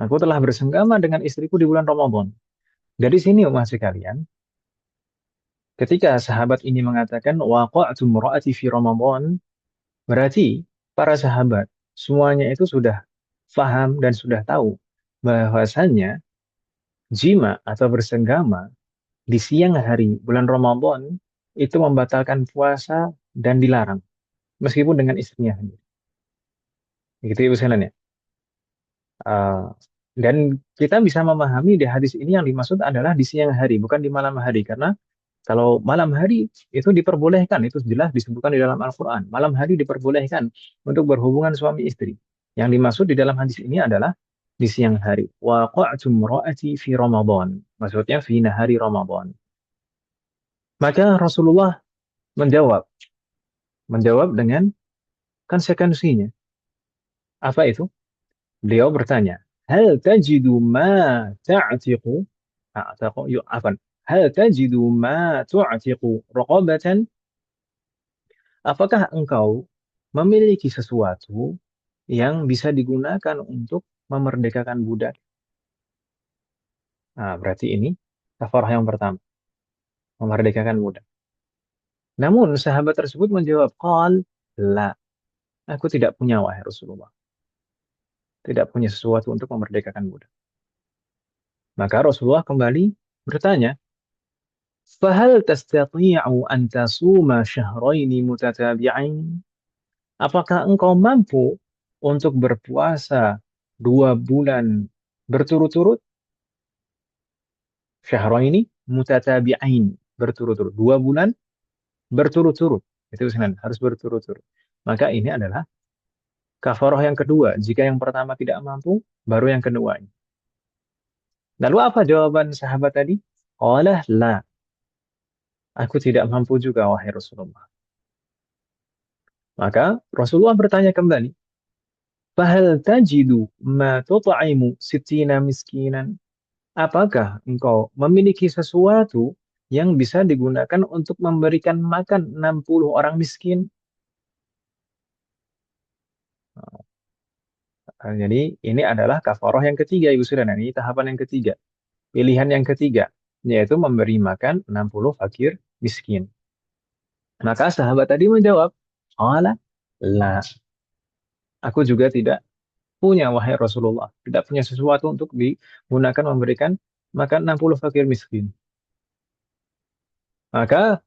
Aku telah bersenggama dengan istriku di bulan Ramadan. Dari sini umat sekalian, ketika sahabat ini mengatakan waqa'tu imra'ati fi Ramadan, berarti para sahabat semuanya itu sudah faham dan sudah tahu bahwasannya jima atau bersenggama di siang hari bulan Ramadan itu membatalkan puasa dan dilarang meskipun dengan istrinya sendiri. Begitu Ibu sekalian ya. Dan kita bisa memahami di hadis ini yang dimaksud adalah di siang hari, bukan di malam hari. Karena kalau malam hari itu diperbolehkan, itu jelas disebutkan di dalam Al-Quran. Malam hari diperbolehkan untuk berhubungan suami istri. Yang dimaksud di dalam hadis ini adalah di siang hari. Waqa'tu imra'ati fi Ramadan. Maksudnya fi nahari Ramadan. Maka Rasulullah menjawab dengan konsekuensinya. Apa itu? Beliau bertanya, hal tajidu ma ta'tiqu? Hal tajidu ma tu'tiqu raqabatan? Apakah engkau memiliki sesuatu yang bisa digunakan untuk memerdekakan budak? Nah, berarti ini kafarah yang pertama, memerdekakan budak. Namun sahabat tersebut menjawab, qal la, aku tidak punya wahai Rasulullah. Tidak punya sesuatu untuk memerdekakan budak. Maka Rasulullah kembali bertanya, "Fahal tastati'u an tasuma syahraini mutatabi'ain?" Apakah engkau mampu untuk berpuasa 2 bulan berturut-turut? Syahraini mutatabi'ain, berturut-turut. 2 bulan berturut-turut. Itu sebenarnya harus berturut-turut. Maka ini adalah kafarah yang kedua. Jika yang pertama tidak mampu, baru yang kedua. Lalu apa jawaban sahabat tadi? Qala la. Aku tidak mampu juga wahai Rasulullah. Maka Rasulullah bertanya kembali, "Fahal tajidu ma tut'imu sittina miskinan?" Apakah engkau memiliki sesuatu yang bisa digunakan untuk memberikan makan 60 orang miskin? Jadi ini adalah kafarah yang ketiga, Ibu Saudara. Ini tahapan yang ketiga. Pilihan yang ketiga, yaitu memberi makan 60 fakir miskin. Maka sahabat tadi menjawab, "Qala la." Aku juga tidak punya wahai Rasulullah. Tidak punya sesuatu untuk digunakan memberikan makan 60 fakir miskin. Maka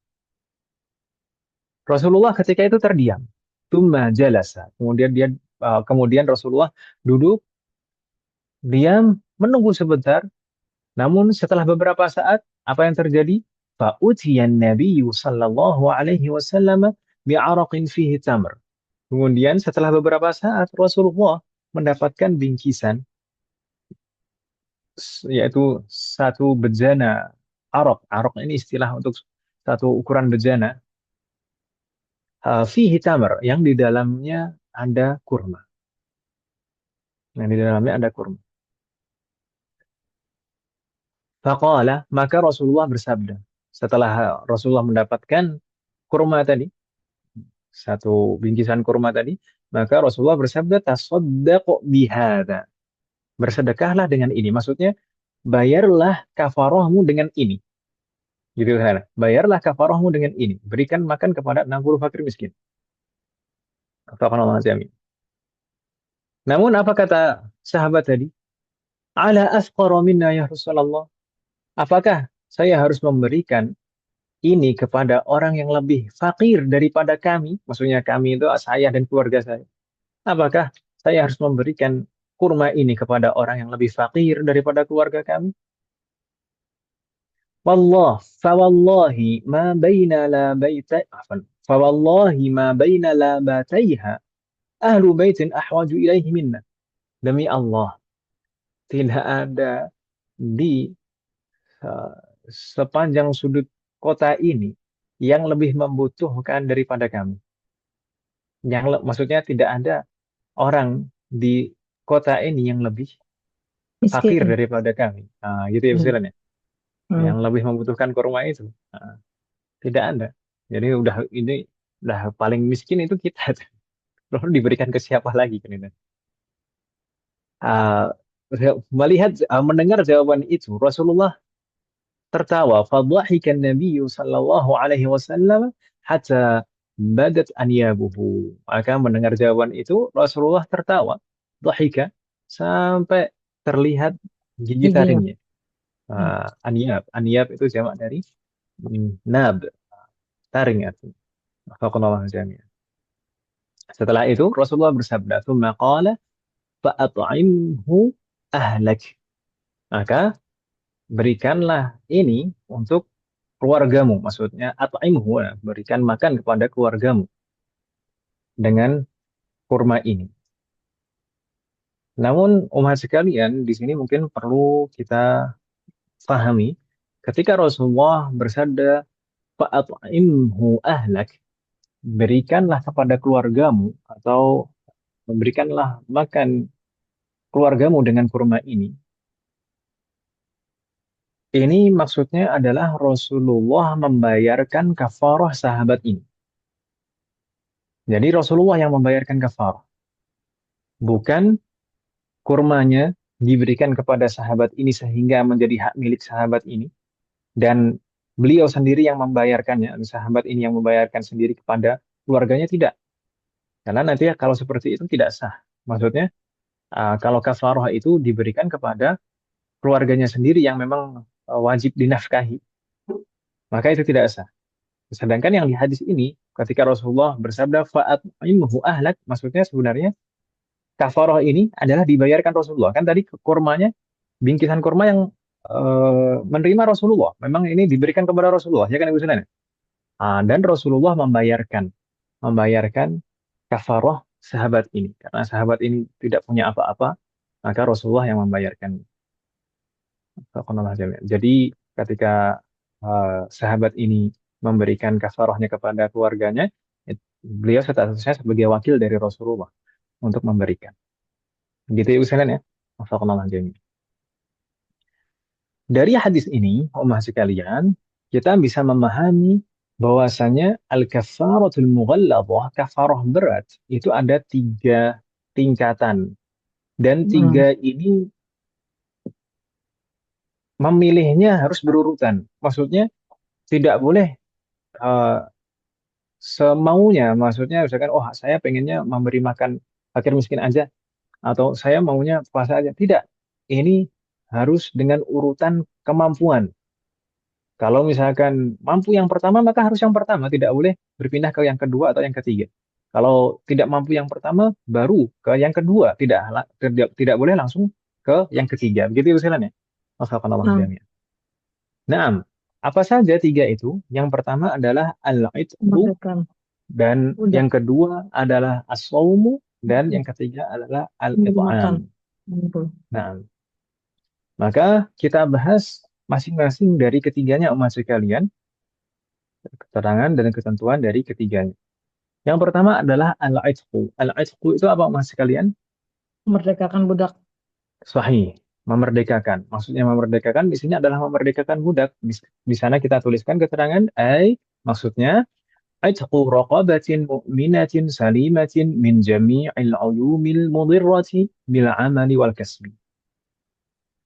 Rasulullah ketika itu terdiam. Tumma jalasa. Kemudian Rasulullah duduk, diam, menunggu sebentar. Namun setelah beberapa saat, apa yang terjadi? Fa'utiyan Nabi sallallahu alaihi wasallam bi'araqin fihi tamr. Kemudian setelah beberapa saat Rasulullah mendapatkan bingkisan, yaitu satu bejana arok. Arok ini istilah untuk satu ukuran bejana. Fihi tamr, yang di dalamnya ada kurma. Yang di dalamnya ada kurma. Faqala, maka Rasulullah bersabda. Setelah Rasulullah mendapatkan kurma tadi, satu bingkisan kurma tadi, maka Rasulullah bersabda, tasaddaq bihadza. Bersedekahlah dengan ini. Maksudnya, bayarlah kafarahmu dengan ini. Gitu kan? Bayarlah kafarahmu dengan ini. Berikan makan kepada 60 fakir miskin. Faqala jami'. Namun apa kata sahabat tadi? Ala afqara minna ya Rasulullah. Apakah saya harus memberikan ini kepada orang yang lebih fakir daripada kami? Maksudnya kami itu saya dan keluarga saya. Apakah saya harus memberikan kurma ini kepada orang yang lebih fakir daripada keluarga kami? Fawallahi ma baina la baita afan. Fawallahi ma baina la bataiha ahlu baitin ahwaju ilaihi minna. Demi Allah, tidak ada di uh, sepanjang sudut kota ini yang lebih membutuhkan daripada kami. Maksudnya tidak ada orang di kota ini yang lebih fakir Miskin. daripada kami. Gitu ya Hmm. istilahnya. Hmm. Yang lebih membutuhkan kurma itu. Tidak ada. Jadi udah paling miskin itu kita. Lalu diberikan ke siapa lagi kan itu? Uh, mendengar jawaban itu, Rasulullah tertawa. Fadhahikan Nabi sallallahu alaihi wasallam hatta badat anyabuhu. Maka mendengar jawaban itu, Rasulullah tertawa. Dhahika sampai terlihat gigi Giginya. taringnya. Hmm. Anyab itu jamak dari nab, taring artinya. Faqallahu jami'an. Setelah itu Rasulullah bersabda, "Tsumma qala fa'at'imhu ahlak." Maka berikanlah ini untuk keluargamu. Maksudnya at'imhu, berikan makan kepada keluargamu dengan kurma ini. Namun umat sekalian, di sini mungkin perlu kita pahami ketika Rasulullah bersabda fa'at'imhu ahlak, berikanlah kepada keluargamu atau memberikanlah makan keluargamu dengan kurma ini. Ini maksudnya adalah Rasulullah membayarkan kafarah sahabat ini. Jadi Rasulullah yang membayarkan kafarah. Bukan kurmanya diberikan kepada sahabat ini sehingga menjadi hak milik sahabat ini. Dan beliau sendiri yang membayarkannya. Sahabat ini yang membayarkan sendiri kepada keluarganya, tidak. Karena nanti kalau seperti itu tidak sah. Maksudnya kalau kafarah itu diberikan kepada keluarganya sendiri yang memang wajib dinafkahi, maka itu tidak sah. Sedangkan yang di hadis ini, ketika Rasulullah bersabda fa'at'imhu ahlak, maksudnya sebenarnya kafarah ini adalah dibayarkan Rasulullah. Kan tadi kurmanya, bingkisan kurma yang menerima Rasulullah. Memang ini diberikan kepada Rasulullah, ya kan Ibu Sunan? Dan Rasulullah membayarkan kafarah sahabat ini. Karena sahabat ini tidak punya apa-apa, maka Rasulullah yang membayarkan. Jadi ketika sahabat ini memberikan kafarahnya kepada keluarganya, beliau statusnya sebagai wakil dari Rasulullah untuk memberikan. Gitu ya usahakan ya. Wafaqqanallah jami'an. Dari hadis ini, ummah sekalian, kita bisa memahami bahwasanya al-kafaratul mughalladhah, kafarah berat, itu ada 3 tingkatan. Dan 3 ini memilihnya harus berurutan. Maksudnya tidak boleh semaunya. Maksudnya misalkan, oh saya pengennya memberi makan fakir miskin aja, atau saya maunya puasa aja. Tidak. Ini harus dengan urutan kemampuan. Kalau misalkan mampu yang pertama, maka harus yang pertama. Tidak boleh berpindah ke yang kedua atau yang ketiga. Kalau tidak mampu yang pertama, baru ke yang kedua. Tidak boleh langsung ke yang ketiga. Begitu usulannya. Wassalamualaikum warahmatullahi wabarakatuh. Nah, Apa saja tiga itu? Yang pertama adalah al-itqu, Memerdekakan dan budak. yang kedua adalah as-sawmu, dan yang ketiga adalah Memberi makan. al-it'am. Memberi. Nah, maka kita bahas masing-masing dari ketiganya umat sekalian, keterangan dan ketentuan dari ketiganya. Yang pertama adalah al-itqu. Al-itqu itu apa umat sekalian? Memerdekakan budak. Sahih, memerdekakan. Maksudnya memerdekakan di sini adalah memerdekakan budak. Di sana kita tuliskan keterangan maksudnya عتق رقبة مؤمنة سليمة من جميع العيوب المضرة بالعمل والكسب.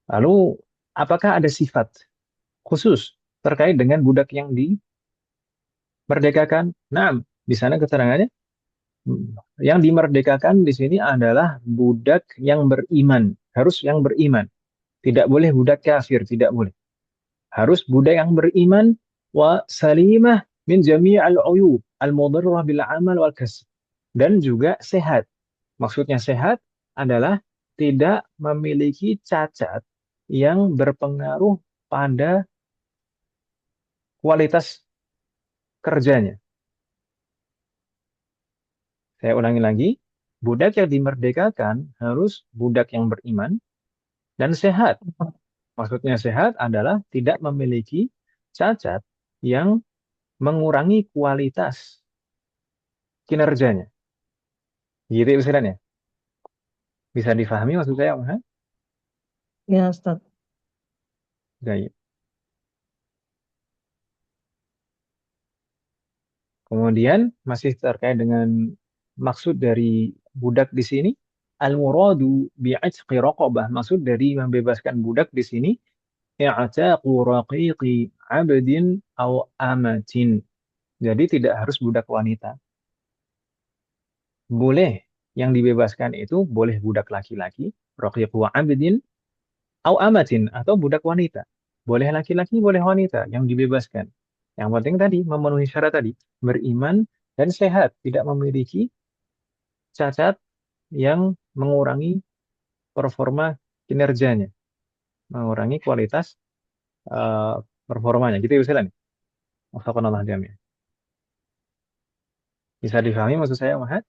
Lalu, apakah ada sifat khusus terkait dengan budak yang dimerdekakan? Nah, di sana keterangannya, yang dimerdekakan di sini adalah budak yang beriman, harus yang beriman. Tidak boleh budak kafir, tidak boleh. Harus budak yang beriman wa salimah min jami'al uyub al-mudarrah bil amal wal kasb, dan juga sehat. Maksudnya sehat adalah tidak memiliki cacat yang berpengaruh pada kualitas kerjanya. Saya ulangi lagi, budak yang dimerdekakan harus budak yang beriman dan sehat. Maksudnya sehat adalah tidak memiliki cacat yang mengurangi kualitas kinerjanya. Gitu ya istilahnya. Bisa difahami maksud saya, Mas? Ya, Ustaz. Baik. Kemudian masih terkait dengan maksud dari budak di sini, al-muradu bi'atqi raqabah. Maksud dari membebaskan budak di sini, i'taqu raqiqi 'abdin aw amatin. Jadi tidak harus budak wanita. Boleh yang dibebaskan itu boleh budak laki-laki, raqiqu 'abdin aw amatin, atau budak wanita. Boleh laki-laki, boleh wanita yang dibebaskan. Yang penting tadi memenuhi syarat tadi, beriman dan sehat, tidak memiliki cacat yang mengurangi performa kinerjanya, mengurangi kualitas performanya. Gitu ya istilahnya. Wafaqanallah jami'an. Bisa difahami maksud saya, Mahat?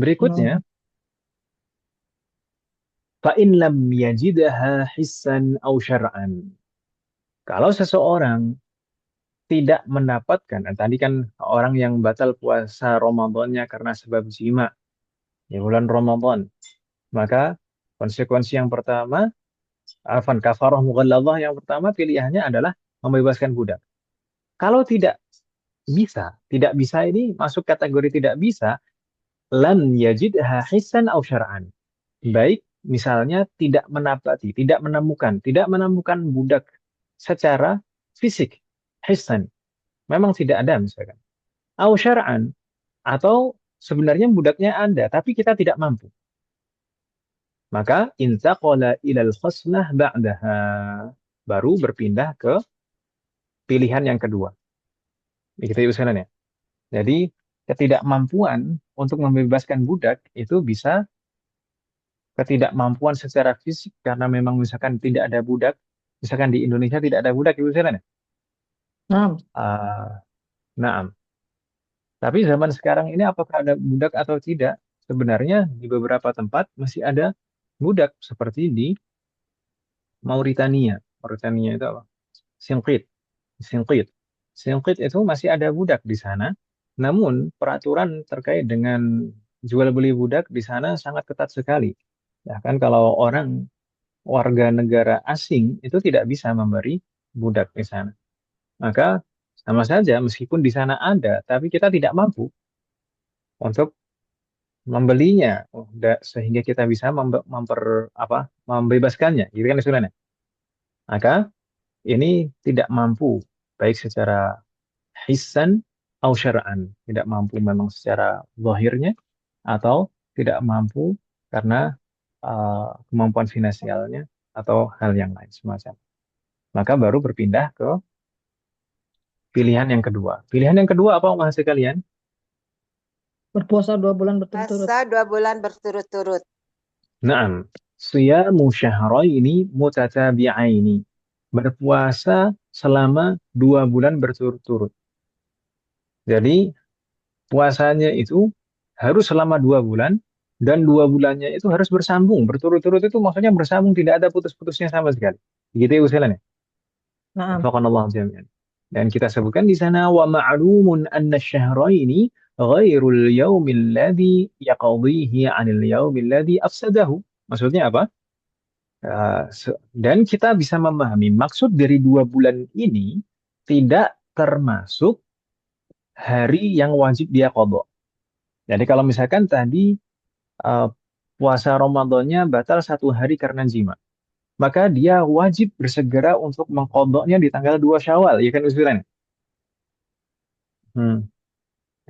Berikutnya, fa'in lam yajidha hissan aw syar'an. Kalau seseorang tidak mendapatkan, tadi kan orang yang batal puasa Ramadannya karena sebab jima di bulan Ramadan, maka konsekuensi yang pertama, kafarah mughalladhah yang pertama pilihannya adalah membebaskan budak. Kalau tidak bisa ini masuk kategori tidak bisa, lam yajidha hissan aw syar'an. Baik, misalnya tidak menemukan budak secara fisik, hissan, memang tidak ada misalkan. Aw syar'an, atau sebenarnya budaknya ada, tapi kita tidak mampu. Maka intaqala ilal khasnah ba'daha, baru berpindah ke pilihan yang kedua. Gitu ya usahanya. Jadi ketidakmampuan untuk membebaskan budak itu bisa ketidakmampuan secara fisik karena memang misalkan tidak ada budak, misalkan di Indonesia tidak ada budak itu usahanya. Nah, Nah, tapi zaman sekarang ini apakah ada budak atau tidak? Sebenarnya di beberapa tempat masih ada budak seperti di Mauritania. Mauritania itu apa? Singkit. Singkit. Singkit itu masih ada budak di sana. Namun peraturan terkait dengan jual beli budak di sana sangat ketat sekali. Ya kan kalau orang warga negara asing itu tidak bisa memberi budak di sana. Maka sama saja meskipun di sana ada, tapi kita tidak mampu untuk membelinya sehingga kita bisa membebaskannya, gitu kan istilahnya. Maka ini tidak mampu baik secara hissan atau syara'an, tidak mampu memang secara zahirnya atau tidak mampu karena kemampuan finansialnya atau hal yang lain semacam. Maka baru berpindah ke pilihan yang kedua. Pilihan yang kedua apa mas sekalian? berpuasa 2 bulan berturut-turut. Puasa 2 bulan berturut-turut. Naam, siyamu syahraini mutatabi'aini. Berpuasa selama 2 bulan berturut-turut. Jadi puasanya itu harus selama 2 bulan dan 2 bulannya itu harus bersambung. Berturut-turut itu maksudnya bersambung, tidak ada putus-putusnya sama sekali. Begitu ya usilannya. Naam. Wafaqanallahu jami'an. Dan kita sebutkan di sana wa ma'lumun anna syahraini ghairul yaumil ladzi yaqdihi 'anil yaumil ladzi afsadahu. Maksudnya apa? Dan kita bisa memahami maksud dari 2 bulan ini tidak termasuk hari yang wajib dia qadha. Jadi kalau misalkan tadi eh, puasa Ramadannya batal 1 hari karena jima, maka dia wajib bersegera untuk mengqadhanya di tanggal 2 Syawal, ya kan usulan? Hmm.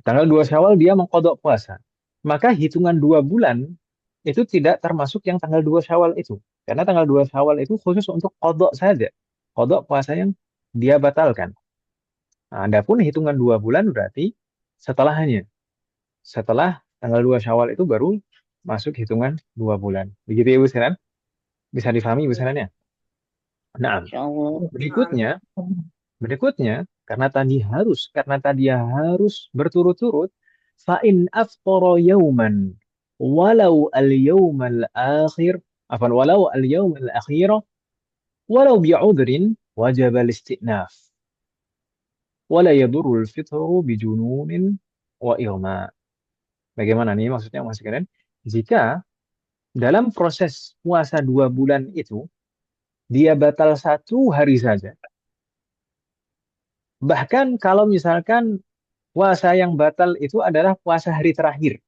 Tanggal 2 Syawal dia mengqadha puasa. Maka hitungan 2 bulan itu tidak termasuk yang tanggal 2 Syawal itu. Karena tanggal 2 Syawal itu khusus untuk qadha saja. Qadha puasa yang dia batalkan. Nah, adapun hitungan 2 bulan berarti setelahnya. Setelah tanggal 2 Syawal itu baru masuk hitungan 2 bulan. Begitu ya Bu Sinan? Bisa difahami Bu Sinannya? Nah, Insya Allah. berikutnya, berikutnya karena tadi harus berturut-turut, fa in aftara yauman walau al-yaumal akhir, walau al-yaumal akhir walau bi'udhrin wajib al-istinaf wala yadurru al-fitru bijununin wa irma. Bagaimana nih maksudnya Mas Karen? Jika dalam proses puasa 2 bulan itu dia batal 1 hari saja, bahkan kalau misalkan puasa yang batal itu adalah puasa hari terakhir.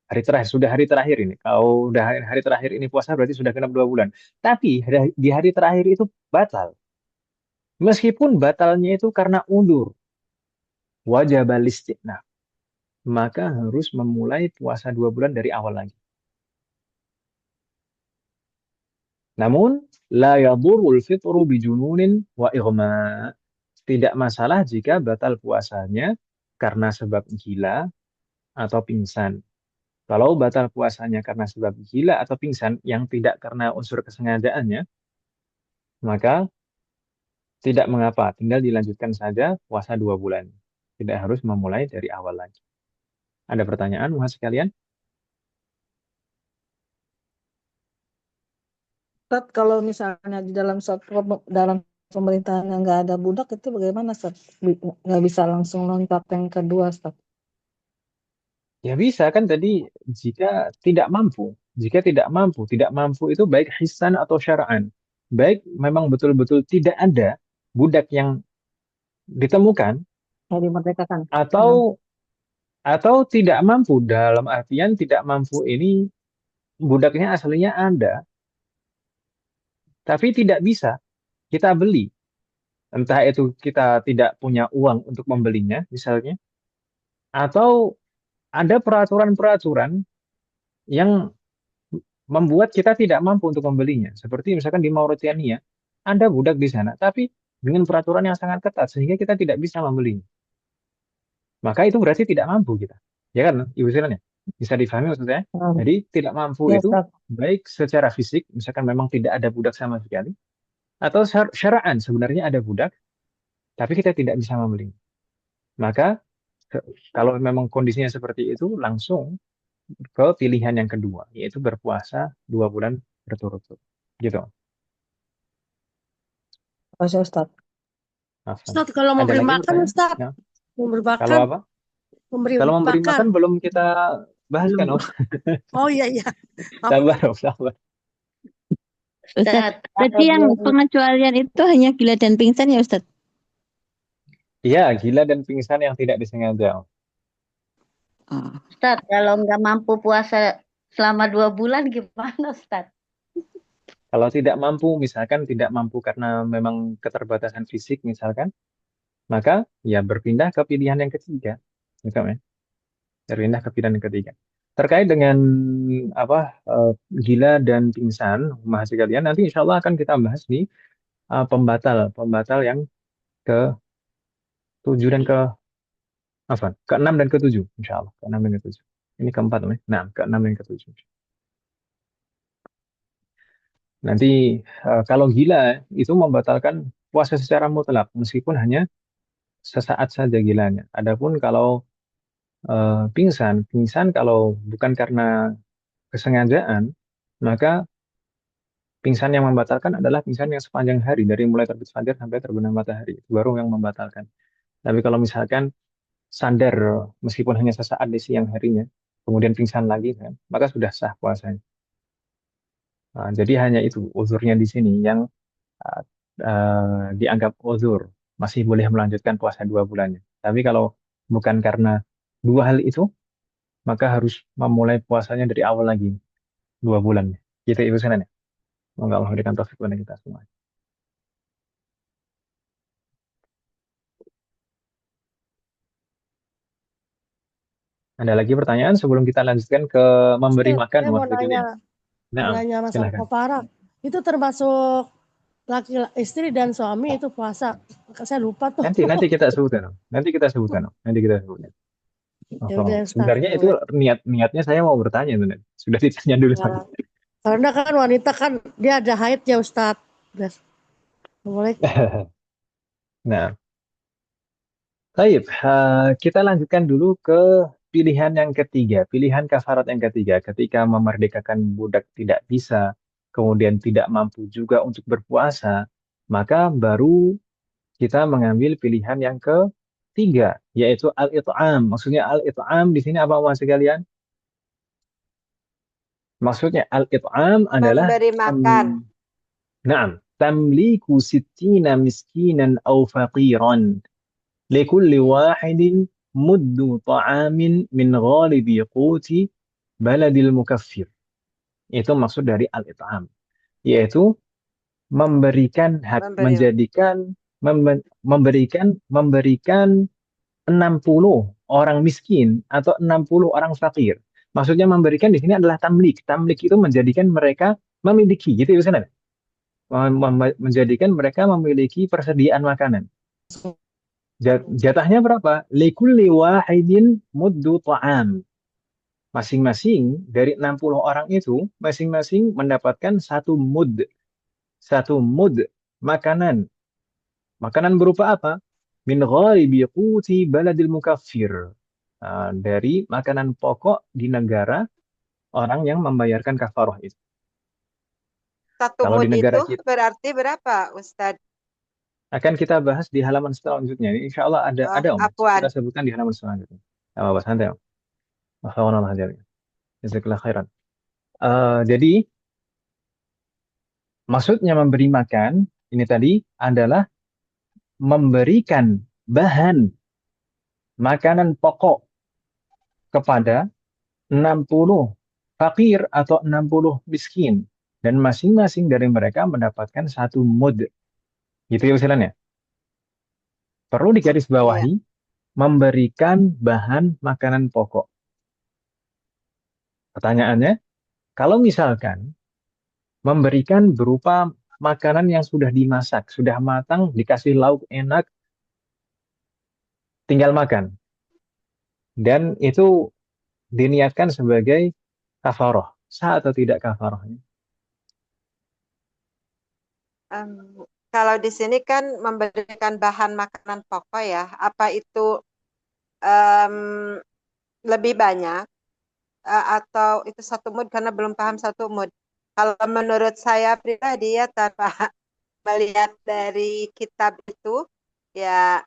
Hari terakhir, sudah hari terakhir ini. Kalau udah hari terakhir ini puasa berarti sudah genap 2 bulan. Tapi di hari terakhir itu batal. Meskipun batalnya itu karena undur. Wajib al-istinaf. Maka harus memulai puasa 2 bulan dari awal lagi. Namun, la yadurul fitru bijununin wa ighma. Tidak masalah jika batal puasanya karena sebab gila atau pingsan. Kalau batal puasanya karena sebab gila atau pingsan yang tidak karena unsur kesengajaannya, maka tidak mengapa, tinggal dilanjutkan saja puasa 2 bulan. Tidak harus memulai dari awal lagi. Ada pertanyaan, Mas sekalian? Ustaz, kalau misalnya di dalam dalam pemerintahan yang nggak ada budak itu bagaimana, Ustaz? Nggak bisa langsung loncat yang kedua, Ustaz. Ya bisa kan tadi jika tidak mampu. Jika tidak mampu itu baik hisan atau syara'an. Baik memang betul-betul tidak ada budak yang ditemukan Yang dimerdekakan. atau tidak mampu, dalam artian tidak mampu ini budaknya aslinya ada tapi tidak bisa kita beli, entah itu kita tidak punya uang untuk membelinya misalnya, atau ada peraturan-peraturan yang membuat kita tidak mampu untuk membelinya, seperti misalkan di Mauritania ada budak di sana tapi dengan peraturan yang sangat ketat sehingga kita tidak bisa membelinya, maka itu berarti tidak mampu kita, ya kan Ibu Silan ya? Bisa difahami maksudnya? Hmm. Jadi tidak mampu Ya, itu Ustaz. baik secara fisik, misalkan memang tidak ada budak sama sekali, atau syara'an sebenarnya ada budak, tapi kita tidak bisa membelinya. Maka kalau memang kondisinya seperti itu, langsung ke pilihan yang kedua, yaitu berpuasa 2 bulan berturut-turut. Gitu. Masya Ustaz. Afwan. Ustaz, kalau Ada memberi lagi makan, pertanyaan? Ustaz, Ya. memberi Kalau makan, apa? memberi Kalau memberi makan. makan belum kita bahas kan, Belum. Om? Oh iya, iya. Sabar, Om, sabar. Ustaz, berarti yang pengecualian itu hanya gila dan pingsan ya Ustaz? Iya, gila dan pingsan yang tidak disengaja. Oh. Ustaz, kalau nggak mampu puasa selama 2 bulan gimana, Ustaz? Kalau tidak mampu, misalkan tidak mampu karena memang keterbatasan fisik, misalkan, maka ya berpindah ke pilihan yang ketiga. Gitu, ya. Berpindah ke pilihan yang ketiga. Terkait dengan apa gila dan pingsan, mahasiswa sekalian, nanti insya Allah akan kita bahas nih pembatal yang ke-7 dan ke-6 dan ke-7, insya Allah, ke-6 dan ke-7. Ini keempat, nah, ke-6 dan ke-7. Nanti kalau gila itu membatalkan puasa secara mutlak meskipun hanya sesaat saja gilanya. Adapun kalau pingsan kalau bukan karena kesengajaan, maka pingsan yang membatalkan adalah pingsan yang sepanjang hari dari mulai terbit fajar sampai terbenam matahari. Itu baru yang membatalkan. Tapi kalau misalkan sadar meskipun hanya sesaat di siang harinya, kemudian pingsan lagi kan, maka sudah sah puasanya. Nah, jadi hanya itu uzurnya di sini yang uh, dianggap uzur, masih boleh melanjutkan puasa 2 bulannya. Tapi kalau bukan karena dua hal itu, maka harus memulai puasanya dari awal lagi 2 bulannya. Gitu Ibu Senan ya. Semoga Allah memberikan taufik kepada kita semua. Ada lagi pertanyaan sebelum kita lanjutkan ke memberi Ustaz, makan saya mau waktu ini? nanya, Nah, masalah silakan. kafarah. Itu termasuk istri dan suami itu puasa. Saya lupa tuh. Nanti kita sebutkan. Nanti kita sebutkan. Nanti kita sebutkan. Ya Oh, udah Ustaz. sebenarnya itu niatnya saya mau bertanya tuh. Sudah ditanya dulu. Ya. Karena kan wanita kan dia ada haid ya Ustaz. Boleh. Nah, baik. Kita lanjutkan dulu ke pilihan yang ketiga. Pilihan kafarat yang ketiga. Ketika memerdekakan budak tidak bisa, kemudian tidak mampu juga untuk berpuasa, maka baru kita mengambil pilihan yang ketiga, yaitu al-it'am. Maksudnya al-it'am di sini apa maksud kalian? Maksudnya al-it'am adalah Memberi makan. Naam, tamliku sittina miskinan aw faqiran likulli wahidin muddu ta'amin min ghalibi quti baladil mukaffir. Itu maksud dari al-it'am, yaitu memberikan menjadikan memberikan 60 orang miskin atau 60 orang fakir. Maksudnya memberikan di sini adalah tamlik. Tamlik itu menjadikan mereka memiliki, gitu ya Ustaz? Menjadikan mereka memiliki persediaan makanan. Jatahnya berapa? Likulli wahidin muddu ta'am. Masing-masing dari 60 orang itu, masing-masing mendapatkan satu mud makanan. Makanan berupa apa? Min ghalibi quti baladil mukaffir. Dari makanan pokok di negara orang yang membayarkan kafarah itu. Satu Kalau di mud negara itu kita berarti berapa, Ustadz? akan kita bahas di halaman selanjutnya. Insya Allah ada Om. Afwan. Kita sebutkan di halaman selanjutnya. Apa bahas santai Om. Alhamdulillah hadir. Jazakallah khairan. Jadi maksudnya memberi makan ini tadi adalah memberikan bahan makanan pokok kepada 60 fakir atau 60 miskin, dan masing-masing dari mereka mendapatkan satu mud. Gitu ya usulannya. Perlu digarisbawahi, memberikan bahan makanan pokok. Pertanyaannya, kalau misalkan memberikan berupa makanan yang sudah dimasak, sudah matang, dikasih lauk enak, tinggal makan. Dan itu diniatkan sebagai kafaroh. Sah atau tidak kafarohnya? Kalau di sini kan memberikan bahan makanan pokok ya, apa itu lebih banyak atau itu satu mud, karena belum paham satu mud. Kalau menurut saya pribadi ya, tanpa melihat dari kitab itu ya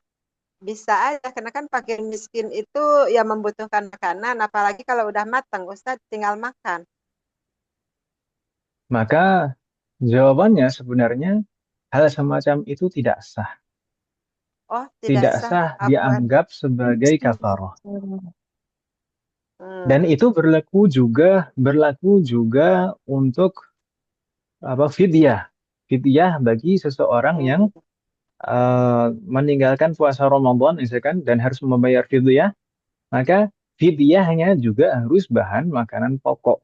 bisa aja, karena kan fakir miskin itu ya membutuhkan makanan, apalagi kalau udah matang Ustadz tinggal makan. Maka jawabannya sebenarnya hal semacam itu tidak sah. Oh, Tidak sah dianggap sebagai kafaroh. Dan itu berlaku juga untuk fidyah. Fidyah bagi seseorang yang meninggalkan puasa Ramadan misalkan dan harus membayar fidyah, maka fidyahnya juga harus bahan makanan pokok.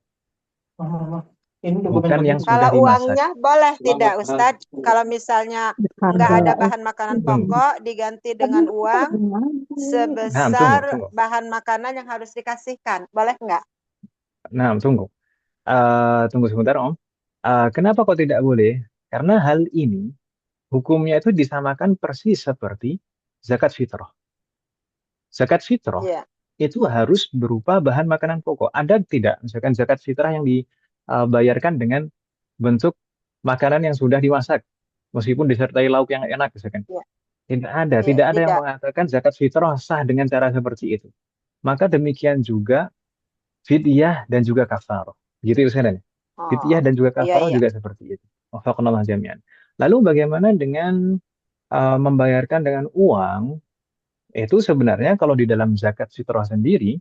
Bukan yang sudah Kalau dimasak. uangnya boleh tidak Ustadz? Kalau misalnya nggak ada bahan makanan pokok diganti dengan uang sebesar bahan makanan yang harus dikasihkan, boleh nggak? Nah, tunggu sebentar Om. Kenapa kok tidak boleh? Karena hal ini hukumnya itu disamakan persis seperti zakat fitrah. Zakat fitrah Iya. itu harus berupa bahan makanan pokok. Ada tidak misalkan zakat fitrah yang dibayarkan dengan bentuk makanan yang sudah dimasak, meskipun disertai lauk yang enak misalkan? Iya. Tidak ada. Iya, Tidak ada yang tidak. mengatakan zakat fitrah sah dengan cara seperti itu. Maka demikian juga fidyah dan juga kafarah. Gitu Ustaz. Fidyah Oh, dan juga iya, kafarah iya. juga seperti itu. Wafaqnallah jami'an. Lalu bagaimana dengan membayarkan dengan uang? Itu sebenarnya kalau di dalam zakat fitrah sendiri,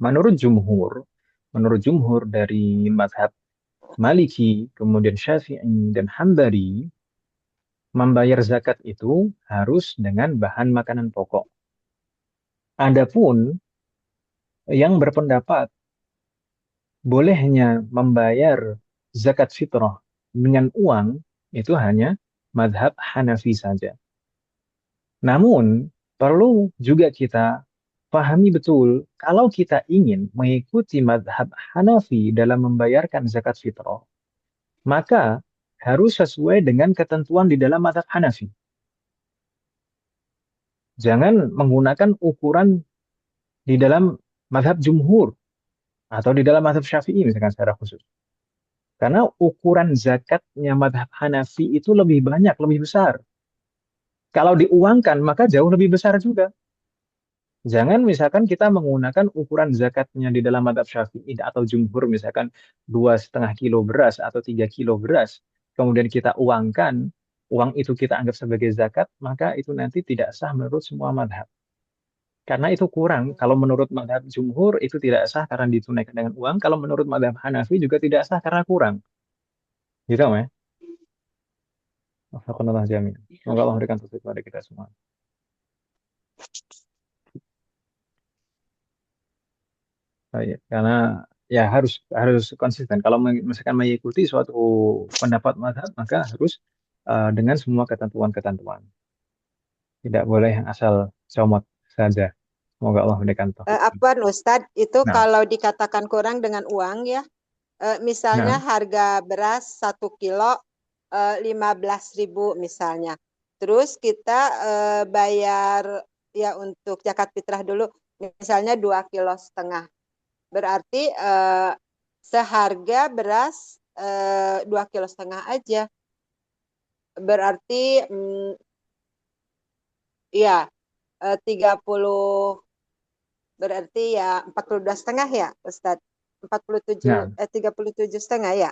menurut jumhur dari mazhab Maliki, kemudian Syafi'i dan Hambali, membayar zakat itu harus dengan bahan makanan pokok. Adapun yang berpendapat bolehnya membayar zakat fitrah dengan uang itu hanya mazhab Hanafi saja. Namun, perlu juga kita pahami betul, kalau kita ingin mengikuti mazhab Hanafi dalam membayarkan zakat fitrah, maka harus sesuai dengan ketentuan di dalam mazhab Hanafi. Jangan menggunakan ukuran di dalam mazhab jumhur atau di dalam mazhab Syafi'i misalkan secara khusus. Karena ukuran zakatnya mazhab Hanafi itu lebih banyak, lebih besar. Kalau diuangkan, maka jauh lebih besar juga. Jangan misalkan kita menggunakan ukuran zakatnya di dalam mazhab Syafi'i atau jumhur, misalkan 2,5 kilo beras atau 3 kilo beras, kemudian kita uangkan, uang itu kita anggap sebagai zakat, maka itu nanti tidak sah menurut semua mazhab. Karena itu kurang. Kalau menurut mazhab jumhur itu tidak sah karena ditunaikan dengan uang. Kalau menurut mazhab Hanafi juga tidak sah karena kurang. Gitu, ya? Wafaqnallah jami'an. Semoga Allah memberikan taufik kepada kita semua. Baik, karena ya harus konsisten. Kalau misalkan mengikuti suatu pendapat mazhab, maka harus dengan semua ketentuan-ketentuan. Tidak boleh asal comot saja. Semoga Allah memberikan taufik. Apaan Ustadz, itu Nah, kalau dikatakan kurang dengan uang ya, misalnya nah, harga beras 1 kilo 15.000 misalnya. Terus kita bayar ya untuk zakat fitrah dulu, misalnya 2,5 kilo. Berarti seharga beras 2,5 kilo aja. Berarti ya 30, berarti ya 42,5 ya Ustadz. 47, nah, 37,5 ya.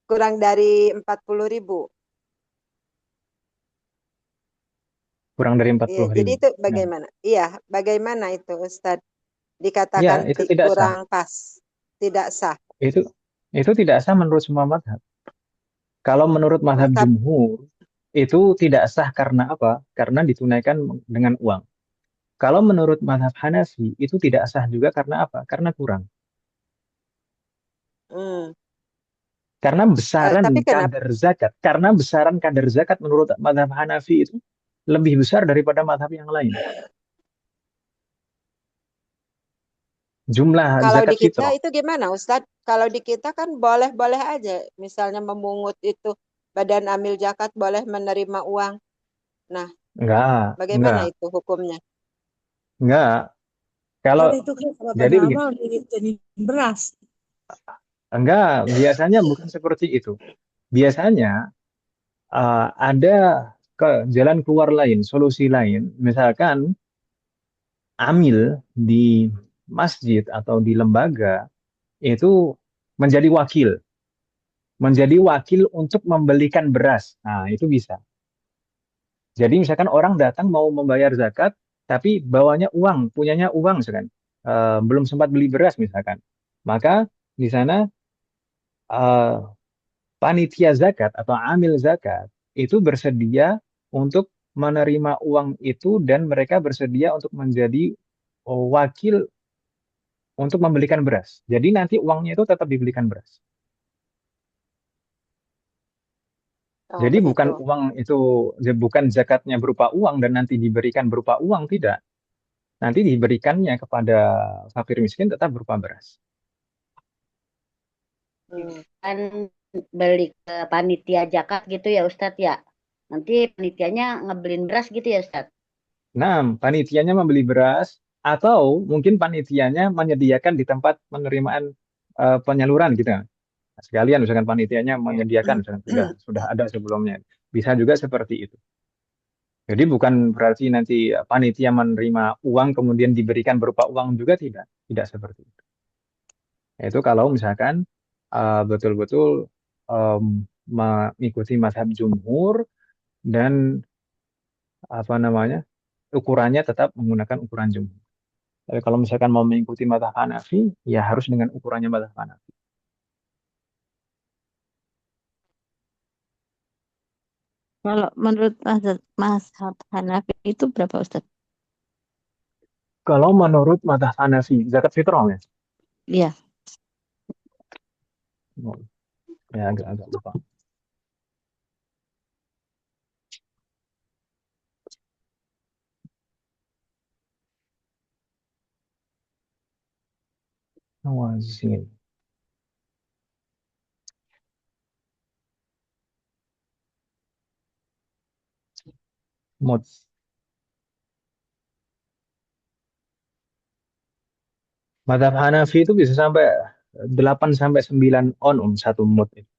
Kurang dari 40.000. kurang dari Iya, 40.000. jadi itu Nah, bagaimana? Iya, bagaimana itu Ustadz? ya Dikatakan itu tidak sah. kurang pas, tidak sah. Itu tidak sah menurut semua mazhab. Kalau menurut mazhab Tapi jumhur, itu tidak sah karena apa? Karena ditunaikan dengan uang. Kalau menurut mazhab Hanafi, itu tidak sah juga karena apa? Karena kurang. Karena besaran tapi kenapa? kadar zakat. Karena besaran kadar zakat menurut mazhab Hanafi itu lebih besar daripada mazhab yang lain. Jumlah Kalau zakat di kita fitrah. itu gimana Ustadz? Kalau di kita kan boleh-boleh aja. Misalnya memungut itu, badan amil zakat boleh menerima uang. Nah, bagaimana Enggak, itu hukumnya? enggak. Kalau Kan itu kan kalau jadi pada begini, awal jadi beras. enggak, biasanya bukan seperti itu. Biasanya ada jalan keluar lain, solusi lain. Misalkan amil di masjid atau di lembaga itu menjadi wakil untuk membelikan beras. Nah, itu bisa. Jadi misalkan orang datang mau membayar zakat, tapi bawanya uang, punyanya uang misalkan, belum sempat beli beras misalkan. Maka di sana eh, panitia zakat atau amil zakat itu bersedia untuk menerima uang itu dan mereka bersedia untuk menjadi wakil untuk membelikan beras. Jadi nanti uangnya itu tetap dibelikan beras. Oh, Jadi bukan begitu. uang itu, bukan zakatnya berupa uang dan nanti diberikan berupa uang, tidak. Nanti diberikannya kepada fakir miskin tetap berupa beras. Dan beli ke panitia zakat gitu ya Ustadz ya. Nanti panitianya ngebeliin beras gitu ya Ustadz. Nah, panitianya membeli beras atau mungkin panitianya menyediakan di tempat penerimaan penyaluran gitu. Sekalian misalkan panitianya menyediakan misalkan sudah ada sebelumnya. Bisa juga seperti itu. Jadi bukan berarti nanti panitia menerima uang kemudian diberikan berupa uang juga tidak seperti itu. Yaitu kalau misalkan betul-betul mengikuti mazhab jumhur dan apa namanya ukurannya tetap menggunakan ukuran jumhur. Tapi kalau misalkan mau mengikuti mazhab Hanafi, ya harus dengan ukurannya mazhab Hanafi. Kalau menurut mazhab Hanafi itu berapa Ustaz? Kalau menurut mazhab Hanafi, zakat fitrah ya? Iya. Oh, ya agak lupa. Wazin. Mud. Mazhab Hanafi itu bisa sampai 8 sampai 9 on satu mud itu.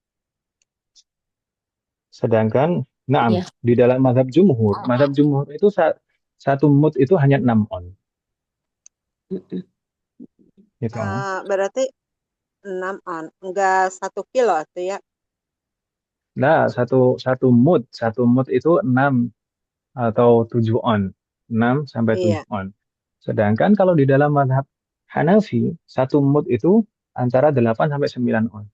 Sedangkan Iya. di dalam mazhab jumhur itu satu mud itu hanya 6 on. Gitu. Berarti 6 on, enggak 1 kilo tuh ya. Nah, satu mud itu 6 atau 7 on. 6 sampai 7 Iya. on. Sedangkan kalau di dalam mazhab Hanafi, satu mud itu antara 8 sampai 9 on.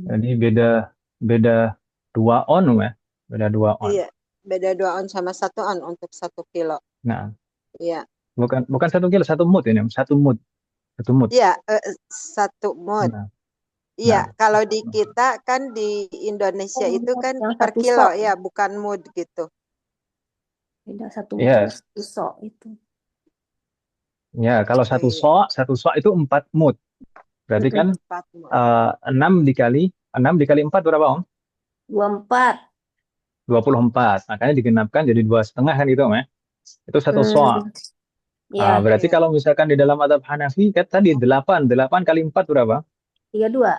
Jadi beda 2 on ya. Beda 2 on. Iya, beda 2 on sama 1 on untuk 1 kilo. Nah, Iya. bukan 1 kilo, satu mud ini, satu mud. Satu mud. Iya, 1 mud. Nah, Iya, nah. kalau di kita kan di Indonesia itu kan yang per satu kilo sok. ya, bukan mud gitu. Beda satu Iya. satu sok itu. Ya, kalau satu sok itu 4 mud. Berarti kan 4 mud. 6 dikali 4 berapa, Om? 24. 24. Makanya digenapkan jadi 2,5 kan gitu, Om ya. Itu satu sok. Ya, Berarti Iya. kalau misalkan di dalam mazhab Hanafi kan tadi 8 kali 4 berapa? 32.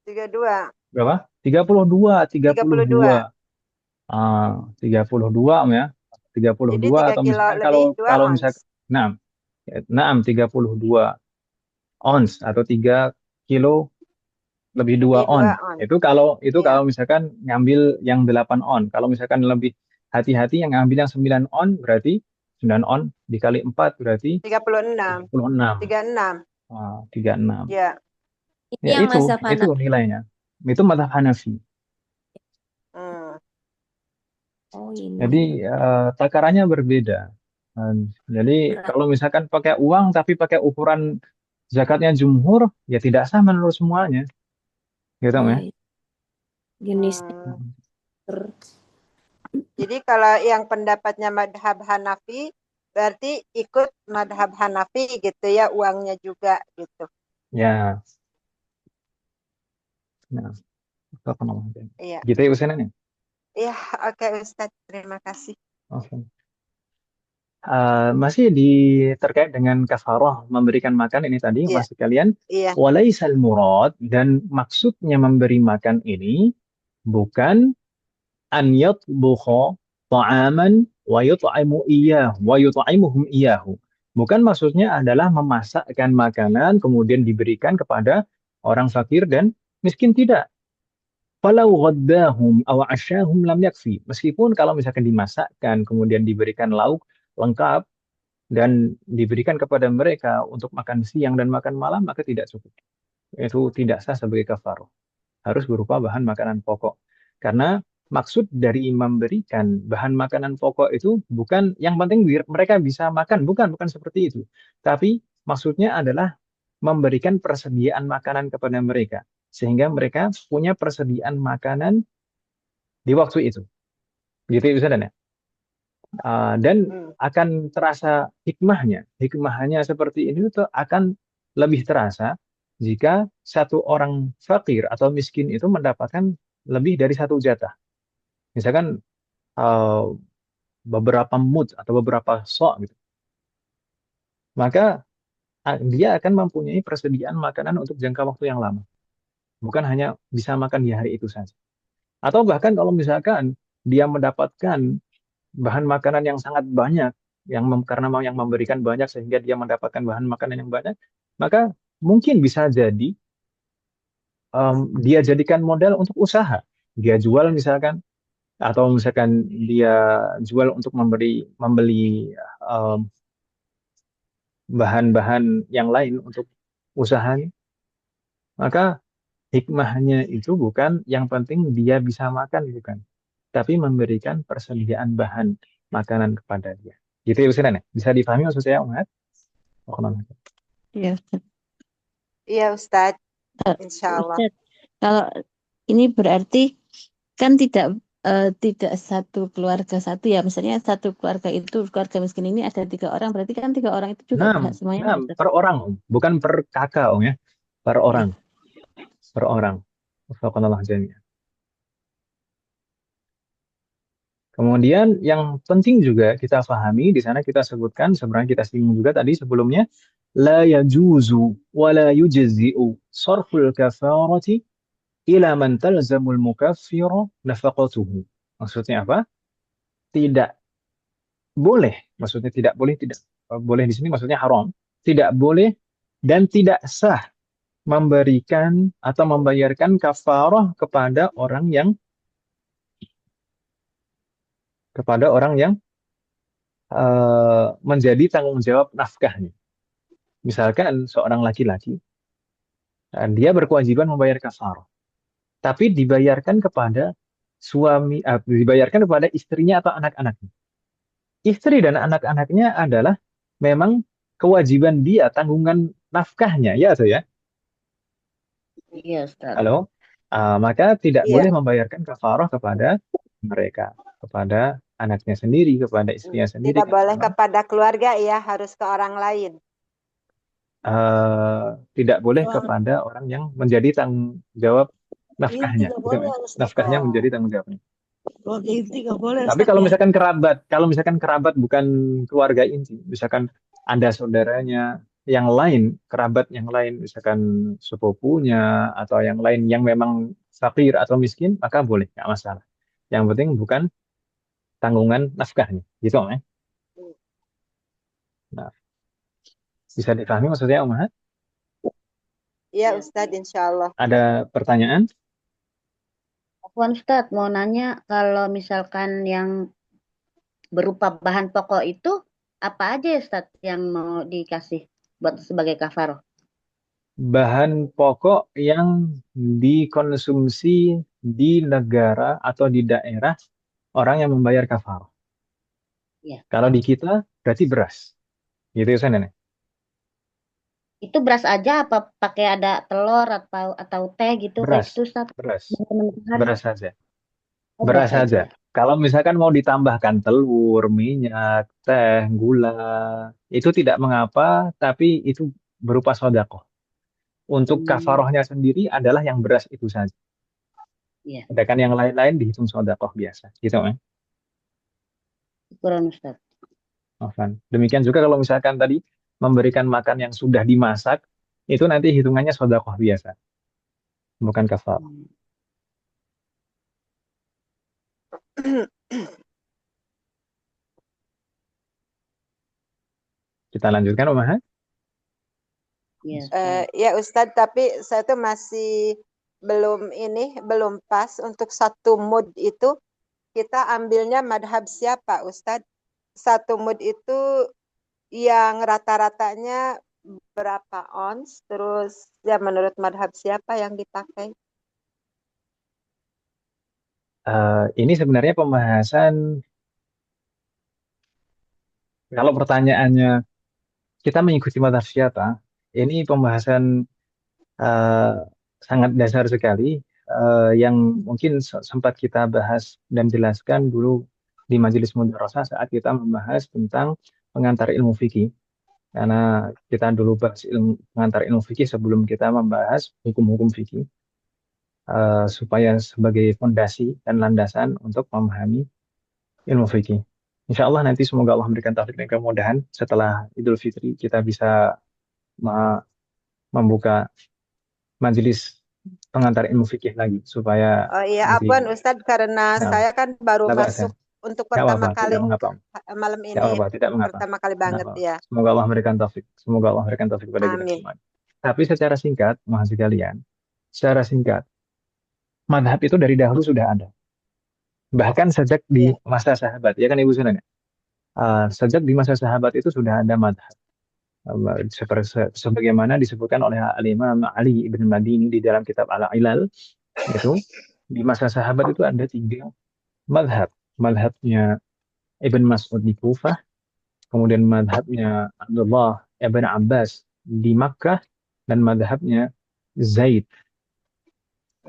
32. Berapa? 32. 32. 32 Om ya. 32 Jadi 3 atau kilo misalkan lebih 2 kalau ons. misalkan 32 ons atau 3 kilo lebih 2 Lebih on. 2 on. Itu kalau Iya. misalkan ngambil yang 8 on. Kalau misalkan lebih hati-hati yang ngambil yang 9 on berarti 9 on dikali 4 berarti 36. 36. 36. 36. Iya. Ini Ya yang itu mazhab Hanafi. nilainya. Itu mazhab Hanafi. Oh, ini. Jadi takarannya berbeda. Jadi kalau misalkan pakai uang tapi pakai ukuran zakatnya jumhur ya tidak sah menurut semuanya. Gitu ya. Jenisnya. Jadi kalau yang pendapatnya madhab Hanafi berarti ikut madhab Hanafi gitu ya, uangnya juga gitu. Ya. Nah, apa namanya? Iya. Gitu ya usianya. Iya, oke Ustadz, terima kasih. Oke. Masih terkait dengan kafarah memberikan makan ini tadi, Iya. Mas sekalian. Iya. Walaisal murad, dan maksudnya memberi makan ini bukan an yatbukha ta'aman wa yut'imuhum iyyahu. Bukan maksudnya adalah memasakkan makanan kemudian diberikan kepada orang fakir dan miskin, tidak. Falau ghaddahum aw asyahum lam yakfi. Meskipun kalau misalkan dimasakkan kemudian diberikan lauk lengkap dan diberikan kepada mereka untuk makan siang dan makan malam, maka tidak cukup. Itu tidak sah sebagai kafarah. Harus berupa bahan makanan pokok. Karena maksud dari memberikan bahan makanan pokok itu bukan yang penting mereka bisa makan, bukan seperti itu. Tapi maksudnya adalah memberikan persediaan makanan kepada mereka sehingga mereka punya persediaan makanan di waktu itu. Gitu ya Ustaz ya? Dan akan terasa hikmahnya. Hikmahnya seperti ini itu akan lebih terasa jika satu orang fakir atau miskin itu mendapatkan lebih dari satu jatah. Misalkan eh, beberapa mud atau beberapa sok gitu. Maka dia akan mempunyai persediaan makanan untuk jangka waktu yang lama. Bukan hanya bisa makan di hari itu saja. Atau bahkan kalau misalkan dia mendapatkan bahan makanan yang sangat banyak, karena yang memberikan banyak sehingga dia mendapatkan bahan makanan yang banyak, maka mungkin bisa jadi dia jadikan modal untuk usaha. Dia jual misalkan, atau misalkan dia jual untuk membeli bahan-bahan yang lain untuk usahanya. Maka hikmahnya itu bukan yang penting dia bisa makan, bukan. Tapi memberikan persediaan bahan makanan kepada dia. Gitu ya Ustaz ya? Bisa dipahami maksud saya, Umat? Iya, Ustaz. Iya Ustadz, Eh, insya Allah. Ustaz, kalau ini berarti kan tidak satu keluarga satu ya, misalnya satu keluarga itu keluarga miskin ini ada 3 orang, berarti kan 3 orang itu juga berhak semuanya, Nah, Ustaz. per orang, Om. Bukan per kakak, Om ya. Per Iya. orang. Per orang. Wafaqqanallah jami'an. Kemudian yang penting juga kita pahami, di sana kita sebutkan, sebenarnya kita singgung juga tadi sebelumnya, la yajuzu wa la yujzi'u sarful kafarati ila man talzamul mukaffira nafaqatuhu. Maksudnya apa? Tidak boleh, maksudnya tidak boleh, tidak boleh di sini maksudnya haram. Tidak boleh dan tidak sah memberikan atau membayarkan kafarah kepada orang yang menjadi tanggung jawab nafkahnya. Misalkan seorang laki-laki, dia berkewajiban membayar kafarah, tapi dibayarkan kepada istrinya atau anak-anaknya. Istri dan anak-anaknya adalah memang kewajiban dia, tanggungan nafkahnya, ya atau ya? Iya, Ustaz. Halo? Maka tidak Iya. boleh membayarkan kafarah kepada mereka, kepada anaknya sendiri, kepada istrinya sendiri. Tidak boleh kepada keluarga ya, harus ke orang lain. Tidak boleh kepada orang yang menjadi tanggung jawab nafkahnya. Inti nggak Gitu, boleh, ya. Ustaz. Nafkahnya menjadi tanggung jawabnya. Keluarga inti nggak boleh, Tapi Ustaz, kalau ya. misalkan kerabat bukan keluarga inti, misalkan ada saudaranya yang lain, kerabat yang lain, misalkan sepupunya atau yang lain yang memang fakir atau miskin, maka boleh, nggak masalah. Yang penting bukan tanggungan nafkahnya, gitu, ya. Nah, bisa dipahami maksudnya, Om Ahad? Iya Ustadz, insya Allah. Ada pertanyaan? Afwan Ustaz, mau nanya kalau misalkan yang berupa bahan pokok itu apa aja ya Ustaz yang mau dikasih buat sebagai kafaroh? Bahan pokok yang dikonsumsi di negara atau di daerah orang yang membayar kafarah. Iya. Kalau di kita berarti beras. Gitu ya, Nenek? Itu beras aja apa pakai ada telur atau teh gitu kayak Beras. gitu Ustaz? Beras saja. Oh, Beras beras saja. Kalau misalkan mau ditambahkan telur, minyak, teh, gula, itu tidak mengapa, tapi itu berupa sodako. Untuk kafarohnya sendiri adalah yang beras itu saja. Iya. Sedangkan yang lain-lain dihitung sodakoh biasa. Gitu, kan? Syukuran Ustaz. Demikian juga kalau misalkan tadi memberikan makan yang sudah dimasak, itu nanti hitungannya sodakoh biasa. Bukan kafaroh. Kita lanjutkan, Om Ahad. Ya Ustadz, tapi saya tuh masih belum pas untuk satu mud itu kita ambilnya madhab siapa Ustadz? Satu mud itu yang rata-ratanya berapa ons? Terus ya menurut madhab siapa yang dipakai? Ini sebenarnya pembahasan, kalau pertanyaannya kita mengikuti madhab siapa, ini pembahasan sangat dasar sekali, yang mungkin sempat kita bahas dan jelaskan dulu di Majelis Mudarasah saat kita membahas tentang pengantar ilmu fikih. Karena kita dulu bahas pengantar ilmu fikih sebelum kita membahas hukum-hukum fikih, supaya sebagai fondasi dan landasan untuk memahami ilmu fikih. Insya Allah nanti semoga Allah memberikan taufik dan kemudahan setelah Idul Fitri kita bisa membuka majelis pengantar ilmu fikih lagi supaya Oh iya, nanti Afwan Ustadz, karena nah, saya kan baru tidak apa-apa, masuk untuk tidak pertama apa-apa, kali tidak mengapa, malam tidak ini, apa-apa, tidak mengapa. pertama kali banget Nah, ya. semoga Allah memberikan taufik, semoga Allah memberikan taufik kepada kita Amin. semua. Tapi secara singkat, mahasiswa kalian, secara singkat, madhab itu dari dahulu sudah ada. Bahkan sejak di Iya. masa sahabat, ya kan Ibu Sunan? Sejak di masa sahabat itu sudah ada madhab. Sebagaimana disebutkan oleh Al-Imam Ali ibn Madini di dalam kitab Al-Ilal, itu di masa sahabat itu ada 3 madhab. Madhabnya Ibn Mas'ud di Kufah, kemudian madhabnya Abdullah ibn Abbas di Makkah, dan madhabnya Zaid,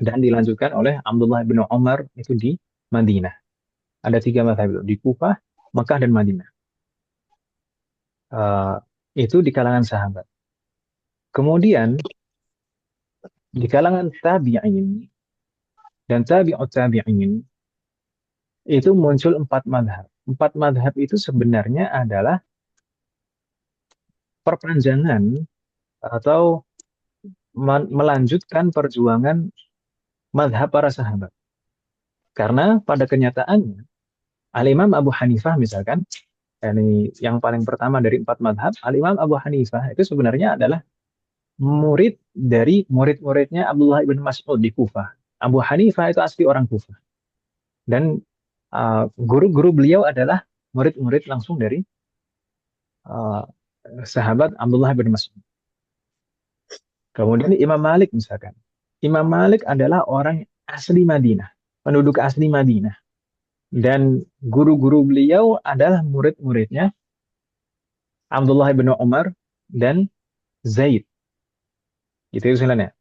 dan dilanjutkan oleh Abdullah bin Umar itu di Madinah. Ada 3 madhab itu di Kufah, Makkah, dan Madinah. Itu di kalangan sahabat. Kemudian di kalangan tabi'in dan tabi'ut tabi'in itu muncul 4 madhab. 4 madhab itu sebenarnya adalah perpanjangan atau melanjutkan perjuangan madhab para sahabat. Karena pada kenyataannya Al-Imam Abu Hanifah misalkan, ini yang paling pertama dari 4 madhab, Al-Imam Abu Hanifah itu sebenarnya adalah murid dari murid-muridnya Abdullah ibn Mas'ud di Kufah. Abu Hanifah itu asli orang Kufah. Dan guru-guru beliau adalah murid-murid langsung dari sahabat Abdullah bin Mas'ud. Kemudian Imam Malik misalkan. Imam Malik adalah orang asli Madinah, penduduk asli Madinah. Dan guru-guru beliau adalah murid-muridnya Abdullah bin Umar dan Zaid. Itu usulannya.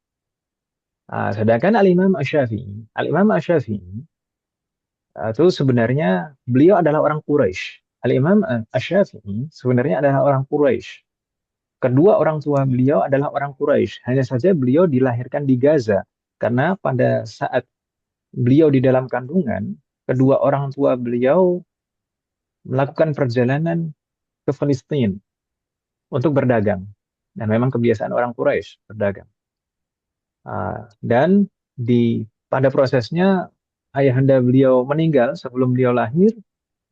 Sedangkan Al-Imam Asy-Syafi'i, itu sebenarnya beliau adalah orang Quraisy. Al-Imam Asy-Syafi'i sebenarnya adalah orang Quraisy. Kedua orang tua beliau adalah orang Quraisy. Hanya saja beliau dilahirkan di Gaza karena pada saat beliau di dalam kandungan, kedua orang tua beliau melakukan perjalanan ke Filistin untuk berdagang. Dan memang kebiasaan orang Quraisy berdagang. Dan pada prosesnya ayahanda beliau meninggal sebelum beliau lahir,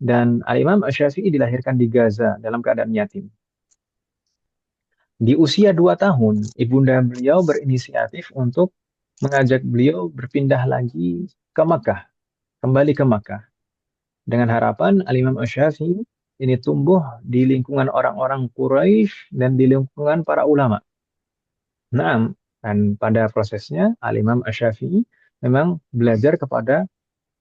dan Al-Imam Asy-Syafi'i dilahirkan di Gaza dalam keadaan yatim. Di usia 2 tahun, ibunda beliau berinisiatif untuk mengajak beliau berpindah lagi ke Makkah, kembali ke Makkah. Dengan harapan Al-Imam Asy-Syafi'i ini tumbuh di lingkungan orang-orang Quraisy dan di lingkungan para ulama. Nah, dan pada prosesnya Al-Imam Asy-Syafi'i memang belajar kepada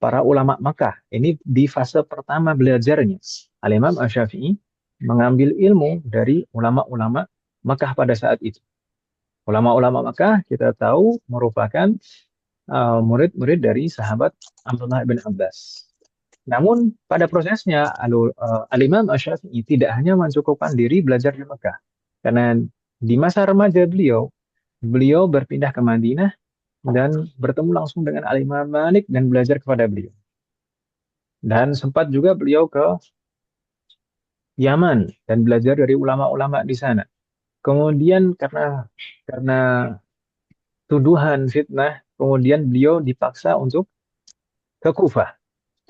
para ulama Makkah. Ini di fase pertama belajarnya. Al-Imam Asy-Syafi'i mengambil ilmu dari ulama-ulama Makkah pada saat itu. Ulama-ulama Makkah kita tahu merupakan murid-murid dari sahabat Abdullah bin Abbas. Namun pada prosesnya Al-Imam Asy-Syafi'i tidak hanya mencukupkan diri belajar di Makkah. Karena di masa remaja beliau berpindah ke Madinah dan bertemu langsung dengan Al-Imam Malik dan belajar kepada beliau. Dan sempat juga beliau ke Yaman dan belajar dari ulama-ulama di sana. Kemudian karena tuduhan fitnah, kemudian beliau dipaksa untuk ke Kufah.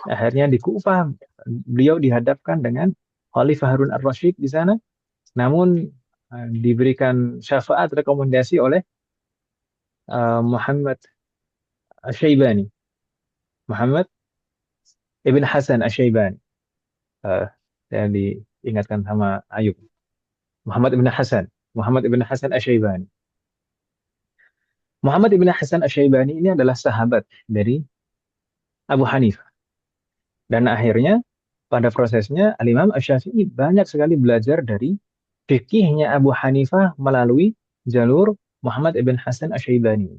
Akhirnya di Kufah beliau dihadapkan dengan Khalifah Harun ar-Rasyid di sana, namun diberikan syafaat rekomendasi oleh Muhammad Asy-Syaibani, Muhammad Ibn Hasan Asy-Syaibani. Yang diingatkan sama Ayub. Muhammad Ibn Hasan Asy-Syaibani. Muhammad Ibn Hasan Asy-Syaibani ini adalah sahabat dari Abu Hanifah. Dan akhirnya pada prosesnya Al-Imam Asy-Syafi'i banyak sekali belajar dari fikihnya Abu Hanifah melalui jalur Muhammad Ibn Hasan Asy-Syaibani.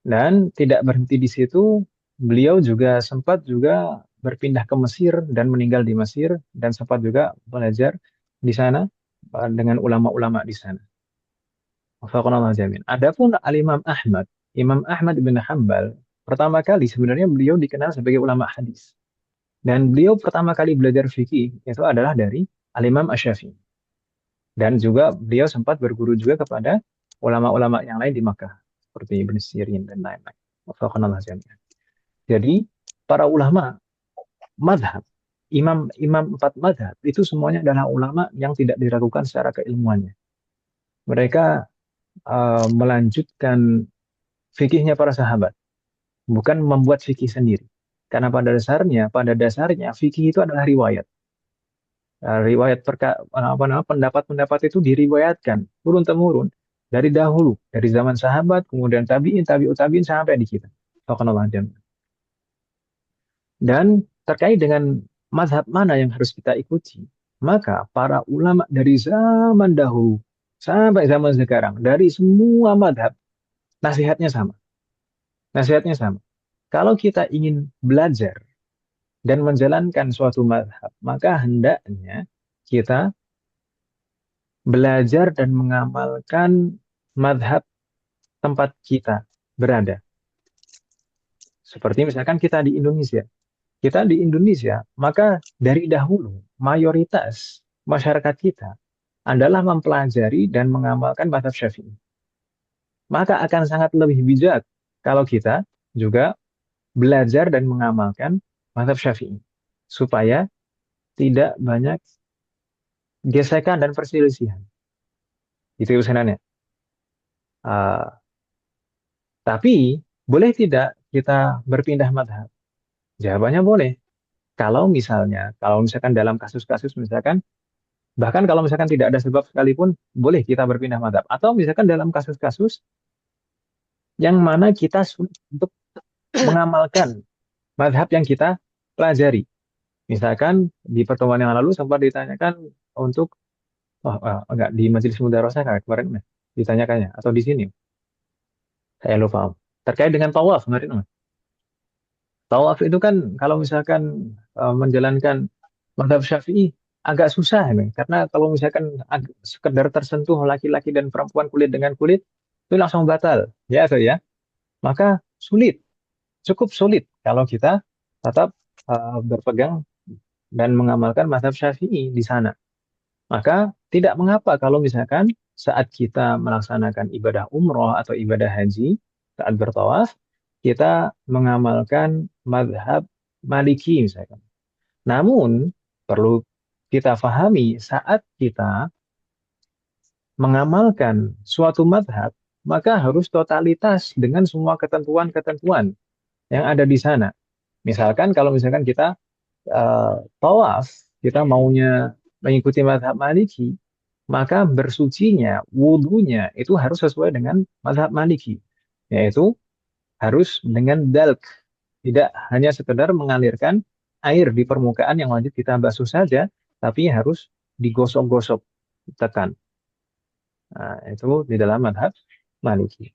Dan tidak berhenti di situ, beliau juga sempat juga berpindah ke Mesir dan meninggal di Mesir, dan sempat juga belajar di sana dengan ulama-ulama di sana. Wafaqanallahu jami'an. Adapun Al-Imam Ahmad, Imam Ahmad bin Hanbal, pertama kali sebenarnya beliau dikenal sebagai ulama hadis. Dan beliau pertama kali belajar fikih itu adalah dari Al-Imam Asy-Syafi'i. Dan juga beliau sempat berguru juga kepada ulama-ulama yang lain di Makkah, seperti Ibn Sirin dan lain-lain. Wafaqanallahu jami'an. Jadi, para ulama madhab, imam empat madhab, itu semuanya adalah ulama yang tidak diragukan secara keilmuannya. Mereka melanjutkan fikihnya para sahabat, bukan membuat fikih sendiri. Karena pada dasarnya fikih itu adalah riwayat. Riwayat pendapat-pendapat itu diriwayatkan turun-temurun dari dahulu, dari zaman sahabat, kemudian tabi'in, tabi'ut tabi'in sampai di kita. Dan terkait dengan mazhab mana yang harus kita ikuti, maka para ulama dari zaman dahulu sampai zaman sekarang, dari semua mazhab, nasihatnya sama. Nasihatnya sama. Kalau kita ingin belajar dan menjalankan suatu mazhab, maka hendaknya kita belajar dan mengamalkan mazhab tempat kita berada. Seperti misalkan kita di Indonesia. Kita di Indonesia, maka dari dahulu mayoritas masyarakat kita adalah mempelajari dan mengamalkan mazhab Syafi'i. Maka akan sangat lebih bijak kalau kita juga belajar dan mengamalkan mazhab Syafi'i supaya tidak banyak gesekan dan perselisihan. Itu urusannya. Tapi boleh tidak kita berpindah mazhab? Jawabannya boleh. Kalau misalkan dalam kasus-kasus bahkan kalau misalkan tidak ada sebab sekalipun, boleh kita berpindah mazhab. Atau misalkan dalam kasus-kasus yang mana kita sulit untuk mengamalkan mazhab yang kita pelajari. Misalkan di pertemuan yang lalu sempat ditanyakan untuk, enggak, di Majelis Mudarasah kemarin ditanyakannya, atau di sini, saya lupa. Terkait dengan tawaf kemarin. Tawaf itu kan kalau misalkan menjalankan mazhab Syafi'i agak susah ini, karena kalau misalkan sekedar tersentuh laki-laki dan perempuan kulit dengan kulit itu langsung batal, ya atau ya. Maka cukup sulit kalau kita tetap berpegang dan mengamalkan mazhab Syafi'i di sana. Maka tidak mengapa kalau misalkan saat kita melaksanakan ibadah umroh atau ibadah haji, saat bertawaf, kita mengamalkan mazhab Maliki misalkan. Namun, perlu kita pahami saat kita mengamalkan suatu mazhab, maka harus totalitas dengan semua ketentuan-ketentuan yang ada di sana. Misalkan kalau misalkan kita tawaf, kita maunya mengikuti mazhab Maliki, maka bersucinya, wudhunya itu harus sesuai dengan mazhab Maliki, yaitu harus dengan dalk, tidak hanya sekedar mengalirkan air di permukaan yang lanjut kita basuh saja, tapi harus digosok-gosok, tekan. Nah, itu di dalam mazhab Maliki.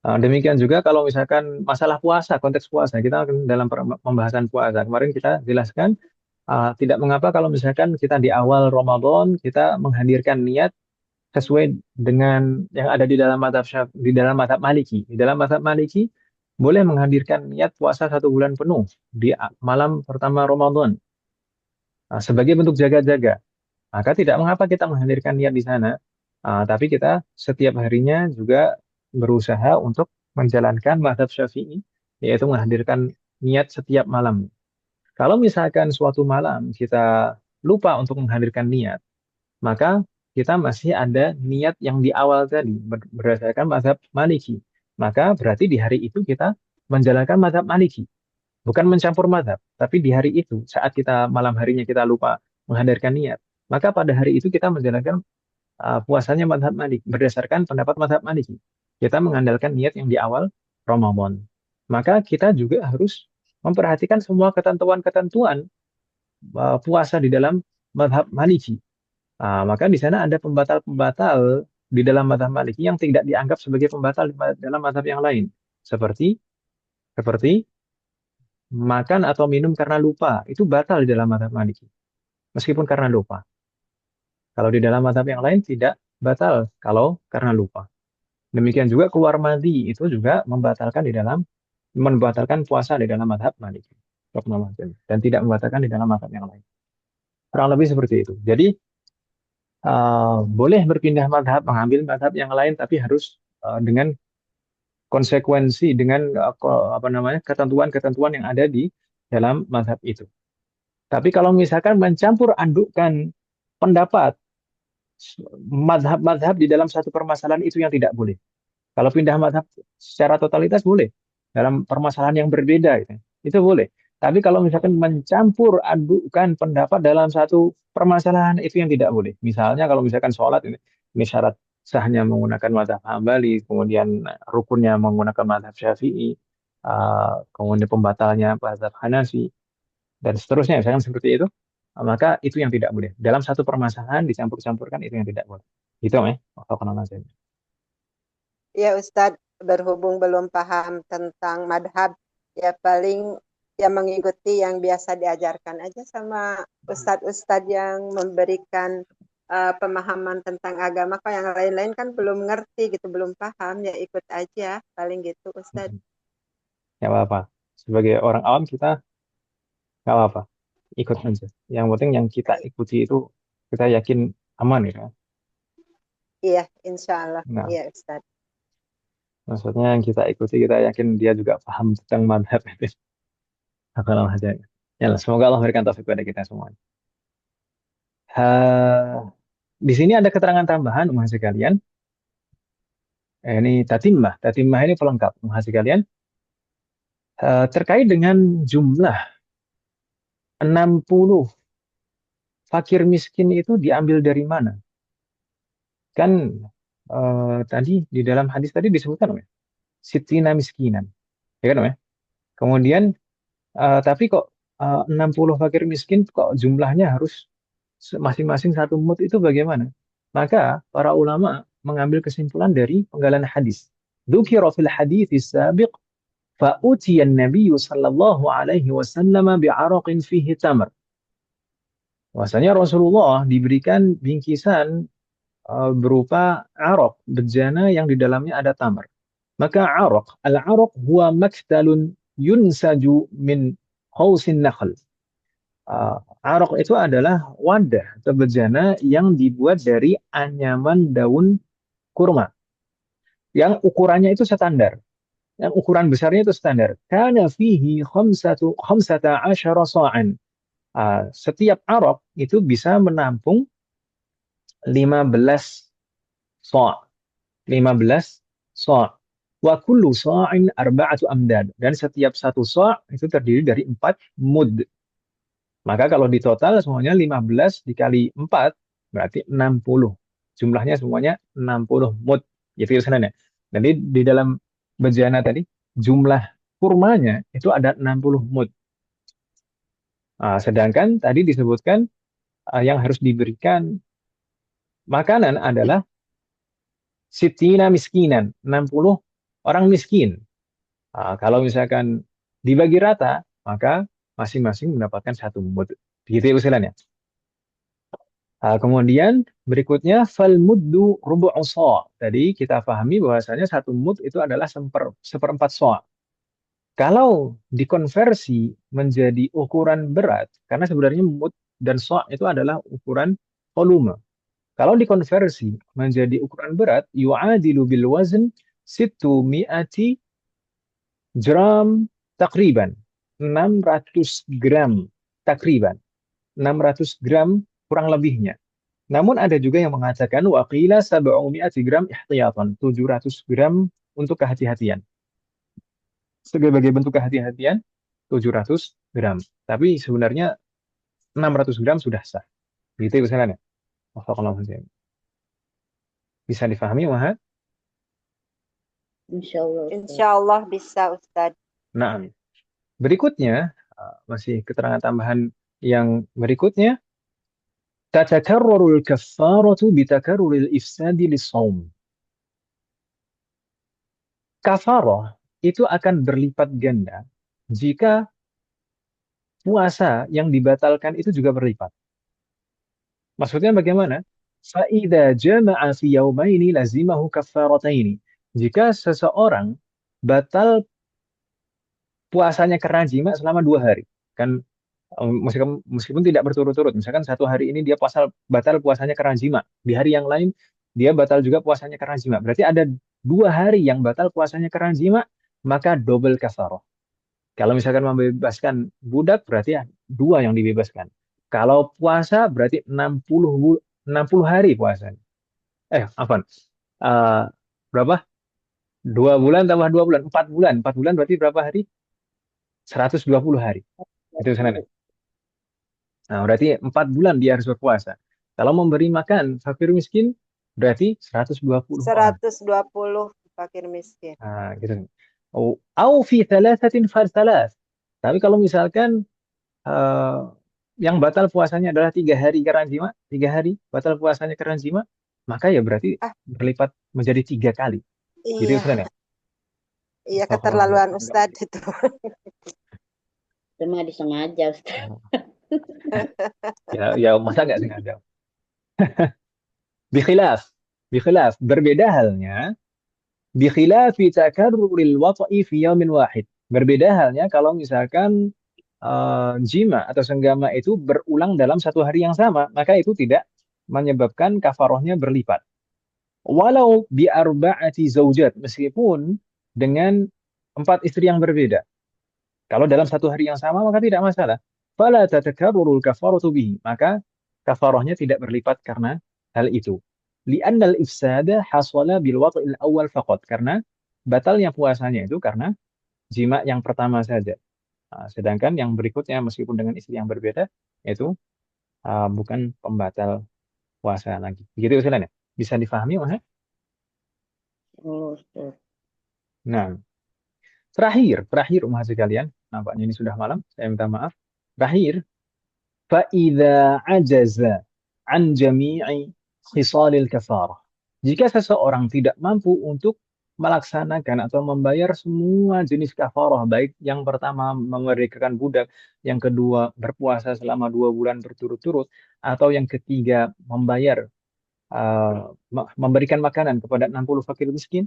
Demikian juga kalau misalkan masalah puasa, konteks puasa, kita dalam pembahasan puasa kemarin kita jelaskan tidak mengapa kalau misalkan kita di awal Ramadan kita menghadirkan niat sesuai dengan yang ada di dalam mazhab Maliki. Di dalam mazhab Maliki boleh menghadirkan niat puasa 1 bulan penuh di malam pertama Ramadan sebagai bentuk jaga-jaga. Maka tidak mengapa kita menghadirkan niat di sana, tapi kita setiap harinya juga berusaha untuk menjalankan mazhab Syafi'i, yaitu menghadirkan niat setiap malam. Kalau misalkan suatu malam kita lupa untuk menghadirkan niat, maka kita masih ada niat yang di awal tadi berdasarkan mazhab Maliki. Maka berarti di hari itu kita menjalankan mazhab Maliki, bukan mencampur mazhab. Tapi di hari itu, saat kita malam harinya kita lupa menghadirkan niat, maka pada hari itu kita menjalankan puasanya mazhab Maliki berdasarkan pendapat mazhab Maliki. Kita mengandalkan niat yang di awal Ramadan. Maka kita juga harus memperhatikan semua ketentuan-ketentuan puasa di dalam mazhab Maliki. Maka di sana ada pembatal-pembatal di dalam mazhab Maliki yang tidak dianggap sebagai pembatal dalam mazhab yang lain. Seperti makan atau minum karena lupa, itu batal di dalam mazhab Maliki. meskipun karena lupa. Kalau di dalam mazhab yang lain tidak batal kalau karena lupa. Demikian juga keluar madhi itu juga membatalkan puasa di dalam mazhab Maliki. Dan tidak membatalkan di dalam mazhab yang lain. Kurang lebih seperti itu. Jadi boleh berpindah mazhab, mengambil mazhab yang lain, tapi harus dengan konsekuensi, dengan ketentuan-ketentuan yang ada di dalam mazhab itu. Tapi kalau misalkan mencampur adukkan pendapat mazhab-mazhab di dalam satu permasalahan, itu yang tidak boleh. Kalau pindah mazhab secara totalitas boleh, dalam permasalahan yang berbeda itu boleh. Tapi kalau misalkan mencampur adukkan pendapat dalam satu permasalahan, itu yang tidak boleh. Misalnya kalau misalkan sholat ini syarat sahnya menggunakan mazhab Hambali, kemudian rukunnya menggunakan mazhab Syafi'i, kemudian pembatalnya mazhab Hanafi, dan seterusnya, misalkan seperti itu, maka itu yang tidak boleh. Dalam satu permasalahan dicampur-campurkan, itu yang tidak boleh. Itu Ya Ustadz, berhubung belum paham tentang madhab, ya paling ya mengikuti yang biasa diajarkan aja sama ustadz-ustadz yang memberikan pemahaman tentang agama. Kok yang lain-lain kan belum ngerti gitu, belum paham, ya ikut aja, paling gitu Ustadz. Ya apa-apa. Sebagai orang awam kita nggak apa-apa, ikut aja. Yang penting yang kita ikuti itu kita yakin aman ya. Iya, insya Allah. Nah, Iya Ustadz. maksudnya yang kita ikuti kita yakin dia juga paham tentang madhab itu. Apalah aja. Ya, semoga Allah berikan taufik pada kita semua. Di sini ada keterangan tambahan, umat sekalian. Ini tatimah. Tatimah ini pelengkap, umat sekalian. Terkait dengan jumlah 60 fakir miskin itu diambil dari mana? Kan tadi di dalam hadis tadi disebutkan sitina miskinan. Ya kan, ya? Kemudian tapi kok 60 fakir miskin kok jumlahnya harus masing-masing satu mud, itu bagaimana? Maka para ulama mengambil kesimpulan dari penggalan hadis. Dzukira fil hadits sabiq fa utiya an-nabiy sallallahu alaihi wasallam bi'araqin fihi tamr. Bahwasanya Rasulullah diberikan bingkisan berupa araq, bejana yang di dalamnya ada tamar. Maka al-araq huwa maktalun yunsaju min khawsin nakhl. Araq itu adalah wadah atau bejana yang dibuat dari anyaman daun kurma. Yang ukurannya itu standar. Yang ukuran besarnya itu standar. Kana fihi khamsata asyara sa'an. Setiap araq itu bisa menampung 15 sa'. 15 sa'. Wa kullu sa'in arba'atu amdad. Dan setiap satu sa' itu terdiri dari 4 mud. Maka kalau di total semuanya 15 dikali 4 berarti 60. Jumlahnya semuanya 60 mud. Gitu sebenarnya. Jadi di dalam bejana tadi jumlah kurmanya itu ada 60 mud. Sedangkan tadi disebutkan yang harus diberikan makanan adalah sitina miskinan, 60 orang miskin. Kalau misalkan dibagi rata, maka masing-masing mendapatkan satu mud. Begitu ya usulannya. Kemudian berikutnya fal muddu rubu'u sa'. Tadi kita pahami bahwasanya satu mud itu adalah seperempat sa'. Kalau dikonversi menjadi ukuran berat, karena sebenarnya mud dan sa' itu adalah ukuran volume. Kalau dikonversi menjadi ukuran berat, yu'adilu bil wazn 600 gram takriban. 600 gram takriban. 600 gram kurang lebihnya. Namun ada juga yang mengatakan waqila 700 gram ihtiyatan. 700 gram untuk kehati-hatian. Sebagai bentuk kehati-hatian, 700 gram. Tapi sebenarnya 600 gram sudah sah. Begitu usahanya. Bisa difahami, Wahad? Insya Allah. Insya Allah bisa Ustadz. Nah, berikutnya, masih keterangan tambahan yang berikutnya, tatakarrarul kaffaratu bitakarruril ifsadi lis-shaum. Kafarah itu akan berlipat ganda jika puasa yang dibatalkan itu juga berlipat. Maksudnya bagaimana? فَإِذَا جَمَعَ فِي يَوْمَيْنِ لَزِمَهُ كَفَّارَتَيْنِ. Jika seseorang batal puasanya karena jima selama 2 hari, kan meskipun tidak berturut-turut, misalkan satu hari ini dia batal puasanya karena jima, di hari yang lain dia batal juga puasanya karena jima. Berarti ada 2 hari yang batal puasanya karena jima, maka double kafarah. Kalau misalkan membebaskan budak, berarti ya 2 yang dibebaskan. Kalau puasa berarti 60 hari puasanya. Apa? Berapa? 2 bulan tambah 2 bulan, 4 bulan. 4 bulan berarti berapa hari? 120 hari. Itu sana. Nah, berarti 4 bulan dia harus berpuasa. Kalau memberi makan fakir miskin, berarti 120 orang. 120 fakir miskin. Nah, gitu. Au fi thalathatin farsalas. Tapi kalau misalkan yang batal puasanya adalah 3 hari karena jima, 3 hari batal puasanya karena jima, maka ya berarti Ah, berlipat menjadi 3 kali. Gitu iya, Ustaz ya? iya Astagfirullah. keterlaluan Ustadz itu. Cuma disengaja, Ustaz. Ya masa nggak sengaja. Bikhilaf. Berbeda halnya bikhilafi takarruril wat'i fi yaumin wahid. Berbeda halnya kalau misalkan jima atau senggama itu berulang dalam satu hari yang sama, maka itu tidak menyebabkan kafarohnya berlipat. Walau bi arba'ati zaujat, meskipun dengan 4 istri yang berbeda. Kalau dalam satu hari yang sama maka tidak masalah. Fala tatakarrurul kafaratu bihi, maka kafarohnya tidak berlipat karena hal itu. Li'annal ifsada hasala bil wat'il awal faqat, karena batalnya puasanya itu karena jima yang pertama saja. Nah, sedangkan yang berikutnya meskipun dengan istri yang berbeda itu bukan pembatal puasa lagi. Begitu Ustaz ya? Bisa difahami, Mas? Oh, Ustaz. Nah, terakhir umat sekalian, nampaknya ini sudah malam, saya minta maaf. Terakhir, فَإِذَا عَجَزَ عَنْ جَمِيعِ خِصَالِ الْكَفَارَةِ. Jika seseorang tidak mampu untuk melaksanakan atau membayar semua jenis kafarah, baik yang pertama memerdekakan budak, yang kedua berpuasa selama 2 bulan berturut-turut, atau yang ketiga membayar memberikan makanan kepada 60 fakir miskin.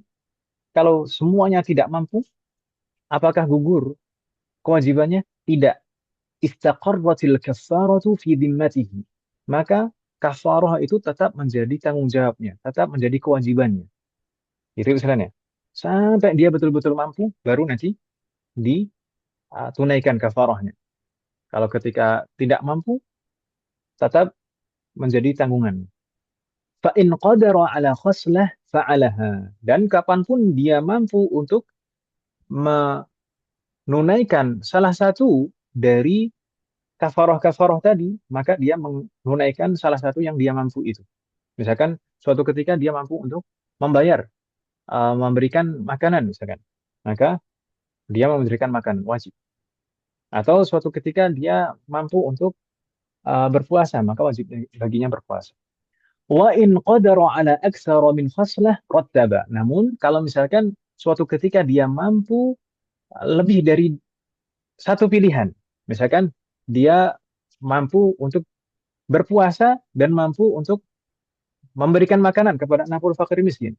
Kalau semuanya tidak mampu, apakah gugur kewajibannya? Tidak. Istaqarratil kafaratu fi dhimmatihi. Maka kafarah itu tetap menjadi tanggung jawabnya, tetap menjadi kewajibannya. Itu misalnya. Sampai dia betul-betul mampu, baru nanti ditunaikan kafarahnya. Kalau ketika tidak mampu, tetap menjadi tanggungan. Fa in qadara ala khaslah fa'alaha. Dan kapanpun dia mampu untuk menunaikan salah satu dari kafarah-kafarah tadi, maka dia menunaikan salah satu yang dia mampu itu. Misalkan suatu ketika dia mampu untuk membayar, memberikan makanan misalkan, maka dia memberikan makanan wajib. Atau suatu ketika dia mampu untuk berpuasa, maka wajib baginya berpuasa. Wa in qadara ala aktsara min khaslah rattaba. Namun kalau misalkan suatu ketika dia mampu lebih dari satu pilihan, misalkan dia mampu untuk berpuasa dan mampu untuk memberikan makanan kepada 60 fakir miskin,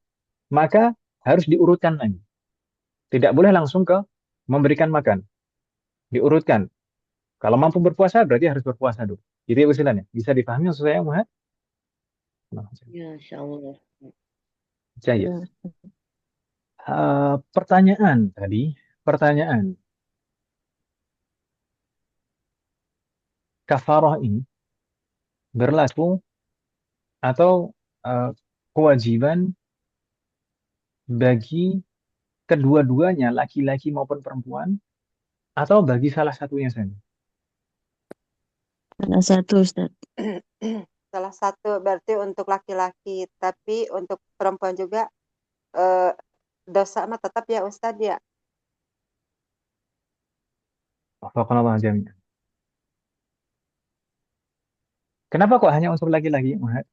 maka harus diurutkan lagi. Tidak boleh langsung ke memberikan makan. Diurutkan. Kalau mampu berpuasa berarti harus berpuasa dulu. Jadi usulannya. Bisa dipahami maksud saya, Muhammad? Ya, insyaallah. Jaya. Pertanyaan tadi, kafarah ini berlaku atau kewajiban bagi kedua-duanya, laki-laki maupun perempuan, atau bagi salah satunya saja? Salah satu, Ustaz. Salah satu berarti untuk laki-laki, tapi untuk perempuan juga eh, dosa mah tetap ya Ustadz ya. Wafaqanallah jami'an. Kenapa kok hanya untuk laki-laki, Muhammad?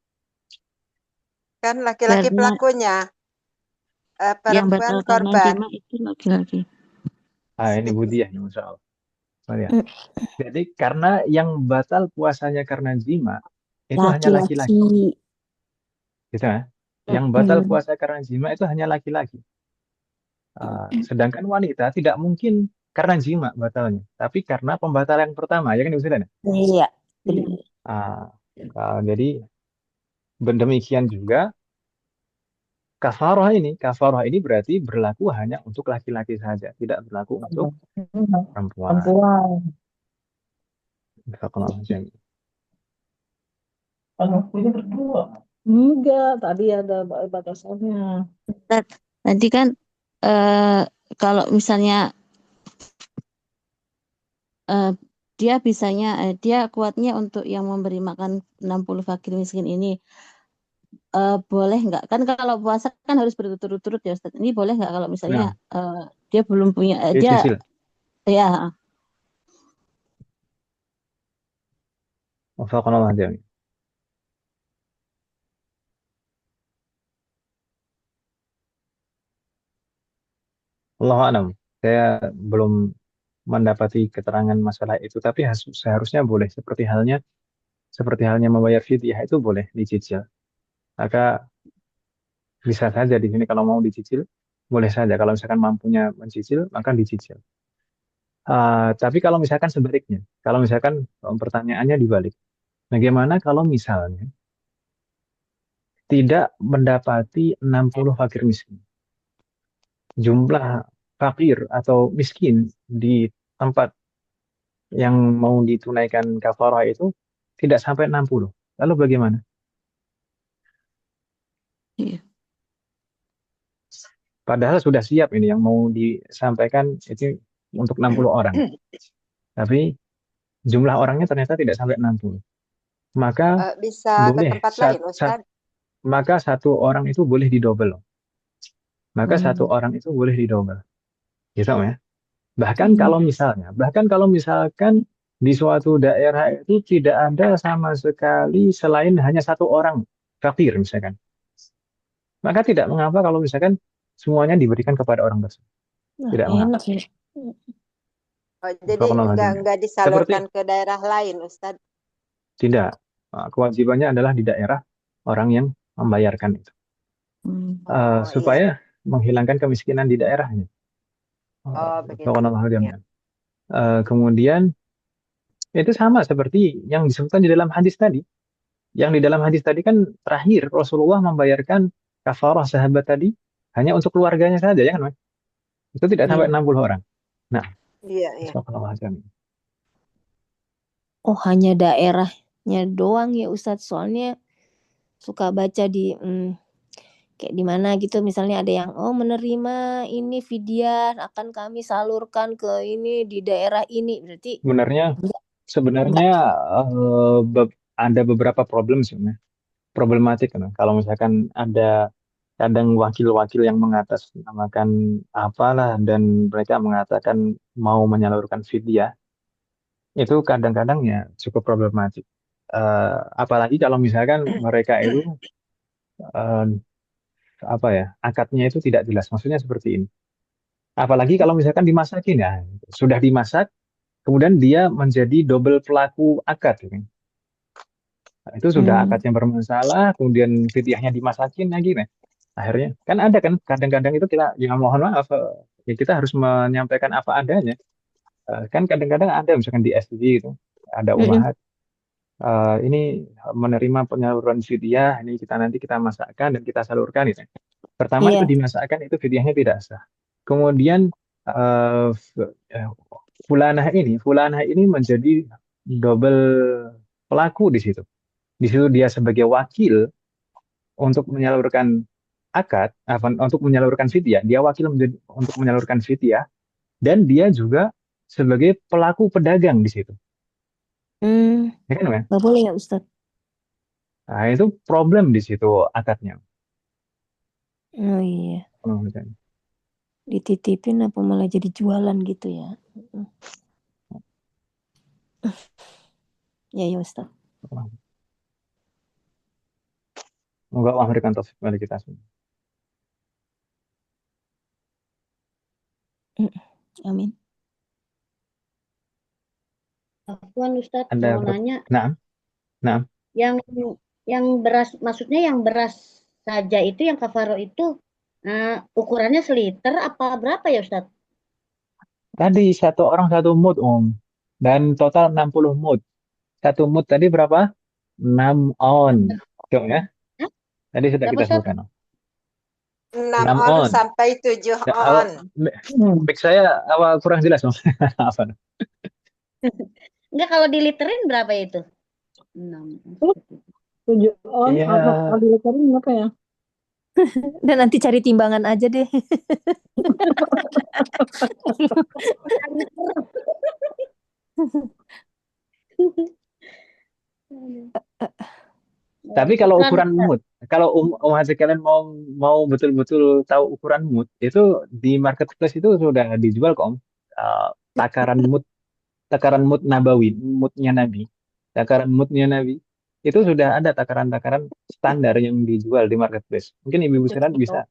Kan laki-laki Karena pelakunya, yang perempuan batal karena korban. jima itu laki-laki. Ini Budiah, Masya Allah. Jadi karena yang batal puasanya karena jima itu hanya laki-laki, Laki-laki. gitu ya. Yang batal Mm-mm. puasa karena jima itu hanya laki-laki. Sedangkan wanita tidak mungkin karena jima batalnya, tapi karena pembatal yang pertama, ya kan Ibu Sudan? Iya, benar. Ah, jadi demikian juga kafarah ini berarti berlaku hanya untuk laki-laki saja, tidak berlaku untuk perempuan. Perempuan. Barakallahu fiik. Anaknya berdua. Enggak, tadi ada batasannya. Ustaz, nanti kan kalau misalnya eh, dia kuatnya untuk yang memberi makan 60 fakir miskin ini, boleh nggak? Kan kalau puasa kan harus berturut-turut ya Ustaz. Ini boleh nggak kalau misalnya Nah, dia belum punya, dia dicicil. ya Wafaqanallah jami'. Allahu a'lam. Saya belum mendapati keterangan masalah itu, tapi seharusnya boleh. Seperti halnya membayar fidyah itu boleh dicicil. Maka bisa saja di sini kalau mau dicicil, boleh saja. Kalau misalkan mampunya mencicil, maka dicicil. Tapi kalau misalkan sebaliknya, kalau misalkan pertanyaannya dibalik, bagaimana kalau misalnya tidak mendapati 60 fakir miskin? Jumlah fakir atau miskin di tempat yang mau ditunaikan kafarah itu tidak sampai 60. Lalu bagaimana? iya. Padahal sudah siap ini yang mau disampaikan itu untuk 60 orang. Tapi jumlah orangnya ternyata tidak sampai 60. Maka Bisa ke boleh tempat lain, Ustadz. maka satu orang itu boleh didobel. Maka satu orang itu boleh didobel. Gitu ya. Bahkan kalau misalkan di suatu daerah itu tidak ada sama sekali selain hanya satu orang fakir misalkan. Maka tidak mengapa kalau misalkan semuanya diberikan kepada orang tersebut. Nah, Tidak mengapa. enak ya. Oh, jadi Wafaqanallah jami'an. nggak disalurkan ke daerah lain, Ustadz. Tidak. Kewajibannya adalah di daerah orang yang membayarkan itu. Oh, iya. Supaya menghilangkan kemiskinan di daerahnya. Oh, begitu. Wafaqanallah Ya. jami'an. Kemudian itu sama seperti yang disebutkan di dalam hadis tadi. Yang di dalam hadis tadi kan terakhir Rasulullah membayarkan kafarah sahabat tadi hanya untuk keluarganya saja, ya kan, Mas? Itu tidak sampai Iya. 60 orang. Nah, Iya, iya. wafaqanallah jami'an. Oh, hanya daerahnya doang ya Ustadz. Soalnya suka baca di kayak di mana gitu, misalnya ada yang menerima ini fidyah akan kami salurkan ke ini di daerah ini. Berarti Sebenarnya enggak, sebenarnya ada beberapa problem sebenarnya. Problematik kan. Kalau misalkan ada kadang wakil-wakil yang mengatasnamakan apalah dan mereka mengatakan mau menyalurkan fidyah, itu kadang-kadang ya cukup problematik. Apalagi kalau misalkan mereka itu eh, apa ya, akadnya itu tidak jelas. Maksudnya seperti ini. Apalagi kalau misalkan dimasakin ya, sudah dimasak, kemudian dia menjadi double pelaku akad, gitu kan. Nah, itu sudah akadnya bermasalah, kemudian fidyahnya dimasakin lagi, nah. Akhirnya kan ada kan kadang-kadang itu kita ya mohon maaf ya kita harus menyampaikan apa adanya. Kan kadang-kadang ada misalkan di SDG itu ada umahat ini menerima penyaluran fidyah ini kita masakkan dan kita salurkan itu. Pertama itu iya. dimasakkan itu fidyahnya tidak sah. Kemudian eh, eh, fulanah ini menjadi double pelaku di situ. Di situ dia sebagai wakil untuk menyalurkan untuk menyalurkan fidyah, dia wakil untuk menyalurkan fidyah dan dia juga sebagai pelaku pedagang di situ. Ya kan, Mas? Nggak boleh ya Ustadz. Nah, itu problem di situ akadnya. Oh iya, Oh, misalnya. dititipin apa malah jadi jualan gitu ya. Ya ya Ustadz. Semoga Allah memberikan taufik kepada kita semua. Amin. Afwan Ustadz Ada mau nanya, Nah, Yang beras, maksudnya yang beras saja itu, yang kafaro itu ukurannya seliter apa berapa ya Ustadz? Tadi satu orang satu mud, Om. Dan total 60 mud. Satu mud tadi berapa? 6 on. Tuh ya. Hah? Tadi sudah Berapa kita Ustadz? sebutkan, Om. 6 6 on on. sampai 7 Ya, on. baik saya awal kurang jelas, Om. Apa? Enggak, kalau diliterin berapa itu? 6. 7 on, Iya. kalau diliterin berapa ya? Dan nanti cari timbangan aja deh. Tapi kalau Syukran, ukuran Ustadz. mood, kalau Haji kalian mau betul-betul tahu ukuran mood, itu di marketplace itu sudah dijual kok, Om. Uh, takaran mood nabawi, moodnya Nabi, takaran moodnya Nabi, itu sudah ada takaran-takaran standar yang dijual di marketplace. Mungkin ibu-ibu sekalian bisa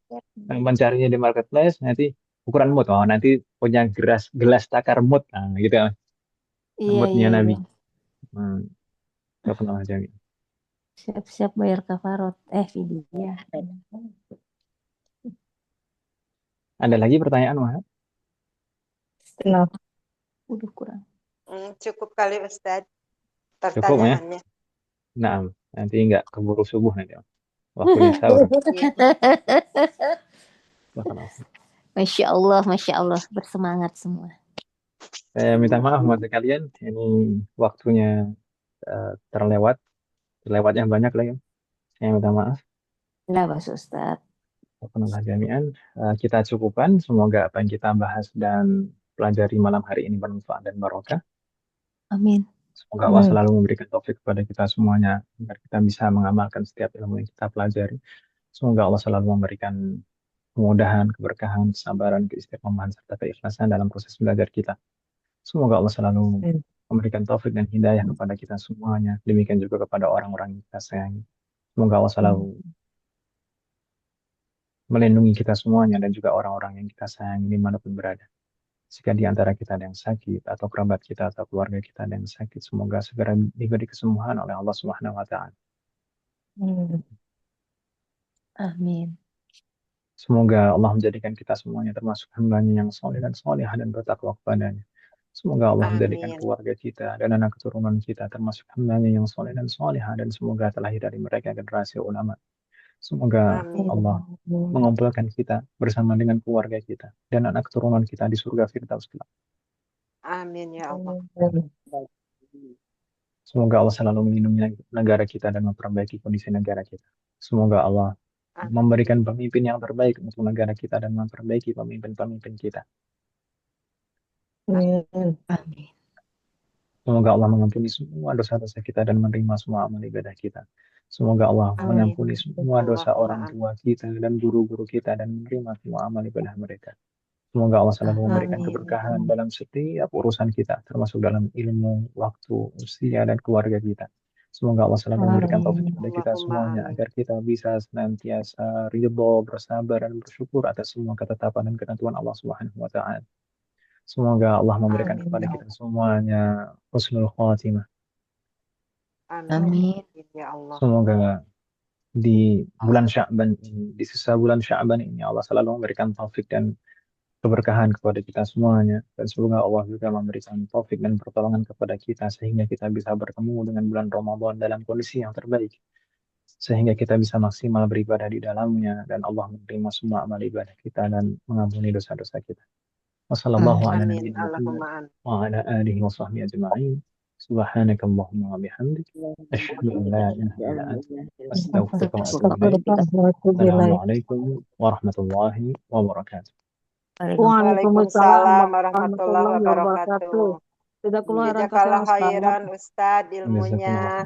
mencarinya di marketplace, nanti ukuran mood, oh nanti punya gelas takar mood, nah, gitu ya, Iya, moodnya iya, Nabi. iya. Nggak pernah aja. Siap-siap bayar kafarot. Vidya. Ada lagi pertanyaan, Wah? Nah, Udah kurang. Cukup kali Ustadz Cukup ya? pertanyaannya. Nah, nanti nggak keburu subuh nanti, Om. Waktunya sahur. Masya Allah, bersemangat semua. Saya minta maaf buat kalian, ini waktunya terlewatnya banyak lagi. Saya minta maaf. Lah, Mas Ustadz. Penonton jami'an, kita cukupkan. Semoga apa yang kita bahas dan pelajari malam hari ini bermanfaat dan barokah. Amin. Semoga Allah selalu memberikan taufik kepada kita semuanya agar kita bisa mengamalkan setiap ilmu yang kita pelajari. Semoga Allah selalu memberikan kemudahan, keberkahan, kesabaran, keistiqomahan, serta keikhlasan dalam proses belajar kita. Semoga Allah selalu memberikan taufik dan hidayah kepada kita semuanya. Demikian juga kepada orang-orang yang kita sayangi. Semoga Allah selalu melindungi kita semuanya dan juga orang-orang yang kita sayangi dimanapun berada. Jika di antara kita ada yang sakit, atau kerabat kita, atau keluarga kita ada yang sakit, semoga segera diberi kesembuhan oleh Allah Subhanahu wa Ta'ala. Amin. Semoga Allah menjadikan kita semuanya termasuk hambanya yang soleh dan solehah dan bertakwa kepadanya. Semoga Allah menjadikan keluarga kita dan anak keturunan kita termasuk hambanya yang soleh dan solehah, dan semoga terlahir dari mereka generasi ulama. Semoga Allah mengumpulkan kita bersama dengan keluarga kita dan anak keturunan kita di surga Firdaus kelak. Amin ya Allah. Semoga Allah selalu melindungi negara kita dan memperbaiki kondisi negara kita. Semoga Allah memberikan pemimpin yang terbaik untuk negara kita dan memperbaiki pemimpin-pemimpin kita. Amin. Semoga Allah mengampuni semua dosa-dosa kita dan menerima semua amal ibadah kita. Semoga Allah mengampuni semua dosa orang tua kita dan guru-guru kita dan menerima semua amal ibadah mereka. Semoga Allah selalu memberikan keberkahan dalam setiap urusan kita, termasuk dalam ilmu, waktu, usia, dan keluarga kita. Semoga Allah selalu memberikan taufik kepada kita semuanya agar kita bisa senantiasa ridho, bersabar, dan bersyukur atas semua ketetapan dan ketentuan Allah Subhanahu wa Ta'ala. Semoga Allah memberikan kepada kita semuanya husnul khatimah. Amin. Ya Allah. Semoga di bulan Sya'ban ini, di sisa bulan Sya'ban ini, Allah selalu memberikan taufik dan keberkahan kepada kita semuanya. Dan semoga Allah juga memberikan taufik dan pertolongan kepada kita sehingga kita bisa bertemu dengan bulan Ramadan dalam kondisi yang terbaik. Sehingga kita bisa maksimal beribadah di dalamnya dan Allah menerima semua amal ibadah kita dan mengampuni dosa-dosa kita. Wassallallahu ala nabiyyina Muhammad wa ala alihi wa sahbihi ajma'in. Subhanakallahumma wa bihamdik asyhadu an la ilaha illa anta astaghfiruka wa atubu ilaik. Assalamualaikum warahmatullahi wabarakatuh. Waalaikumsalam warahmatullahi wabarakatuh. Jazakallah Jazakallah khairan Ustadz ilmunya.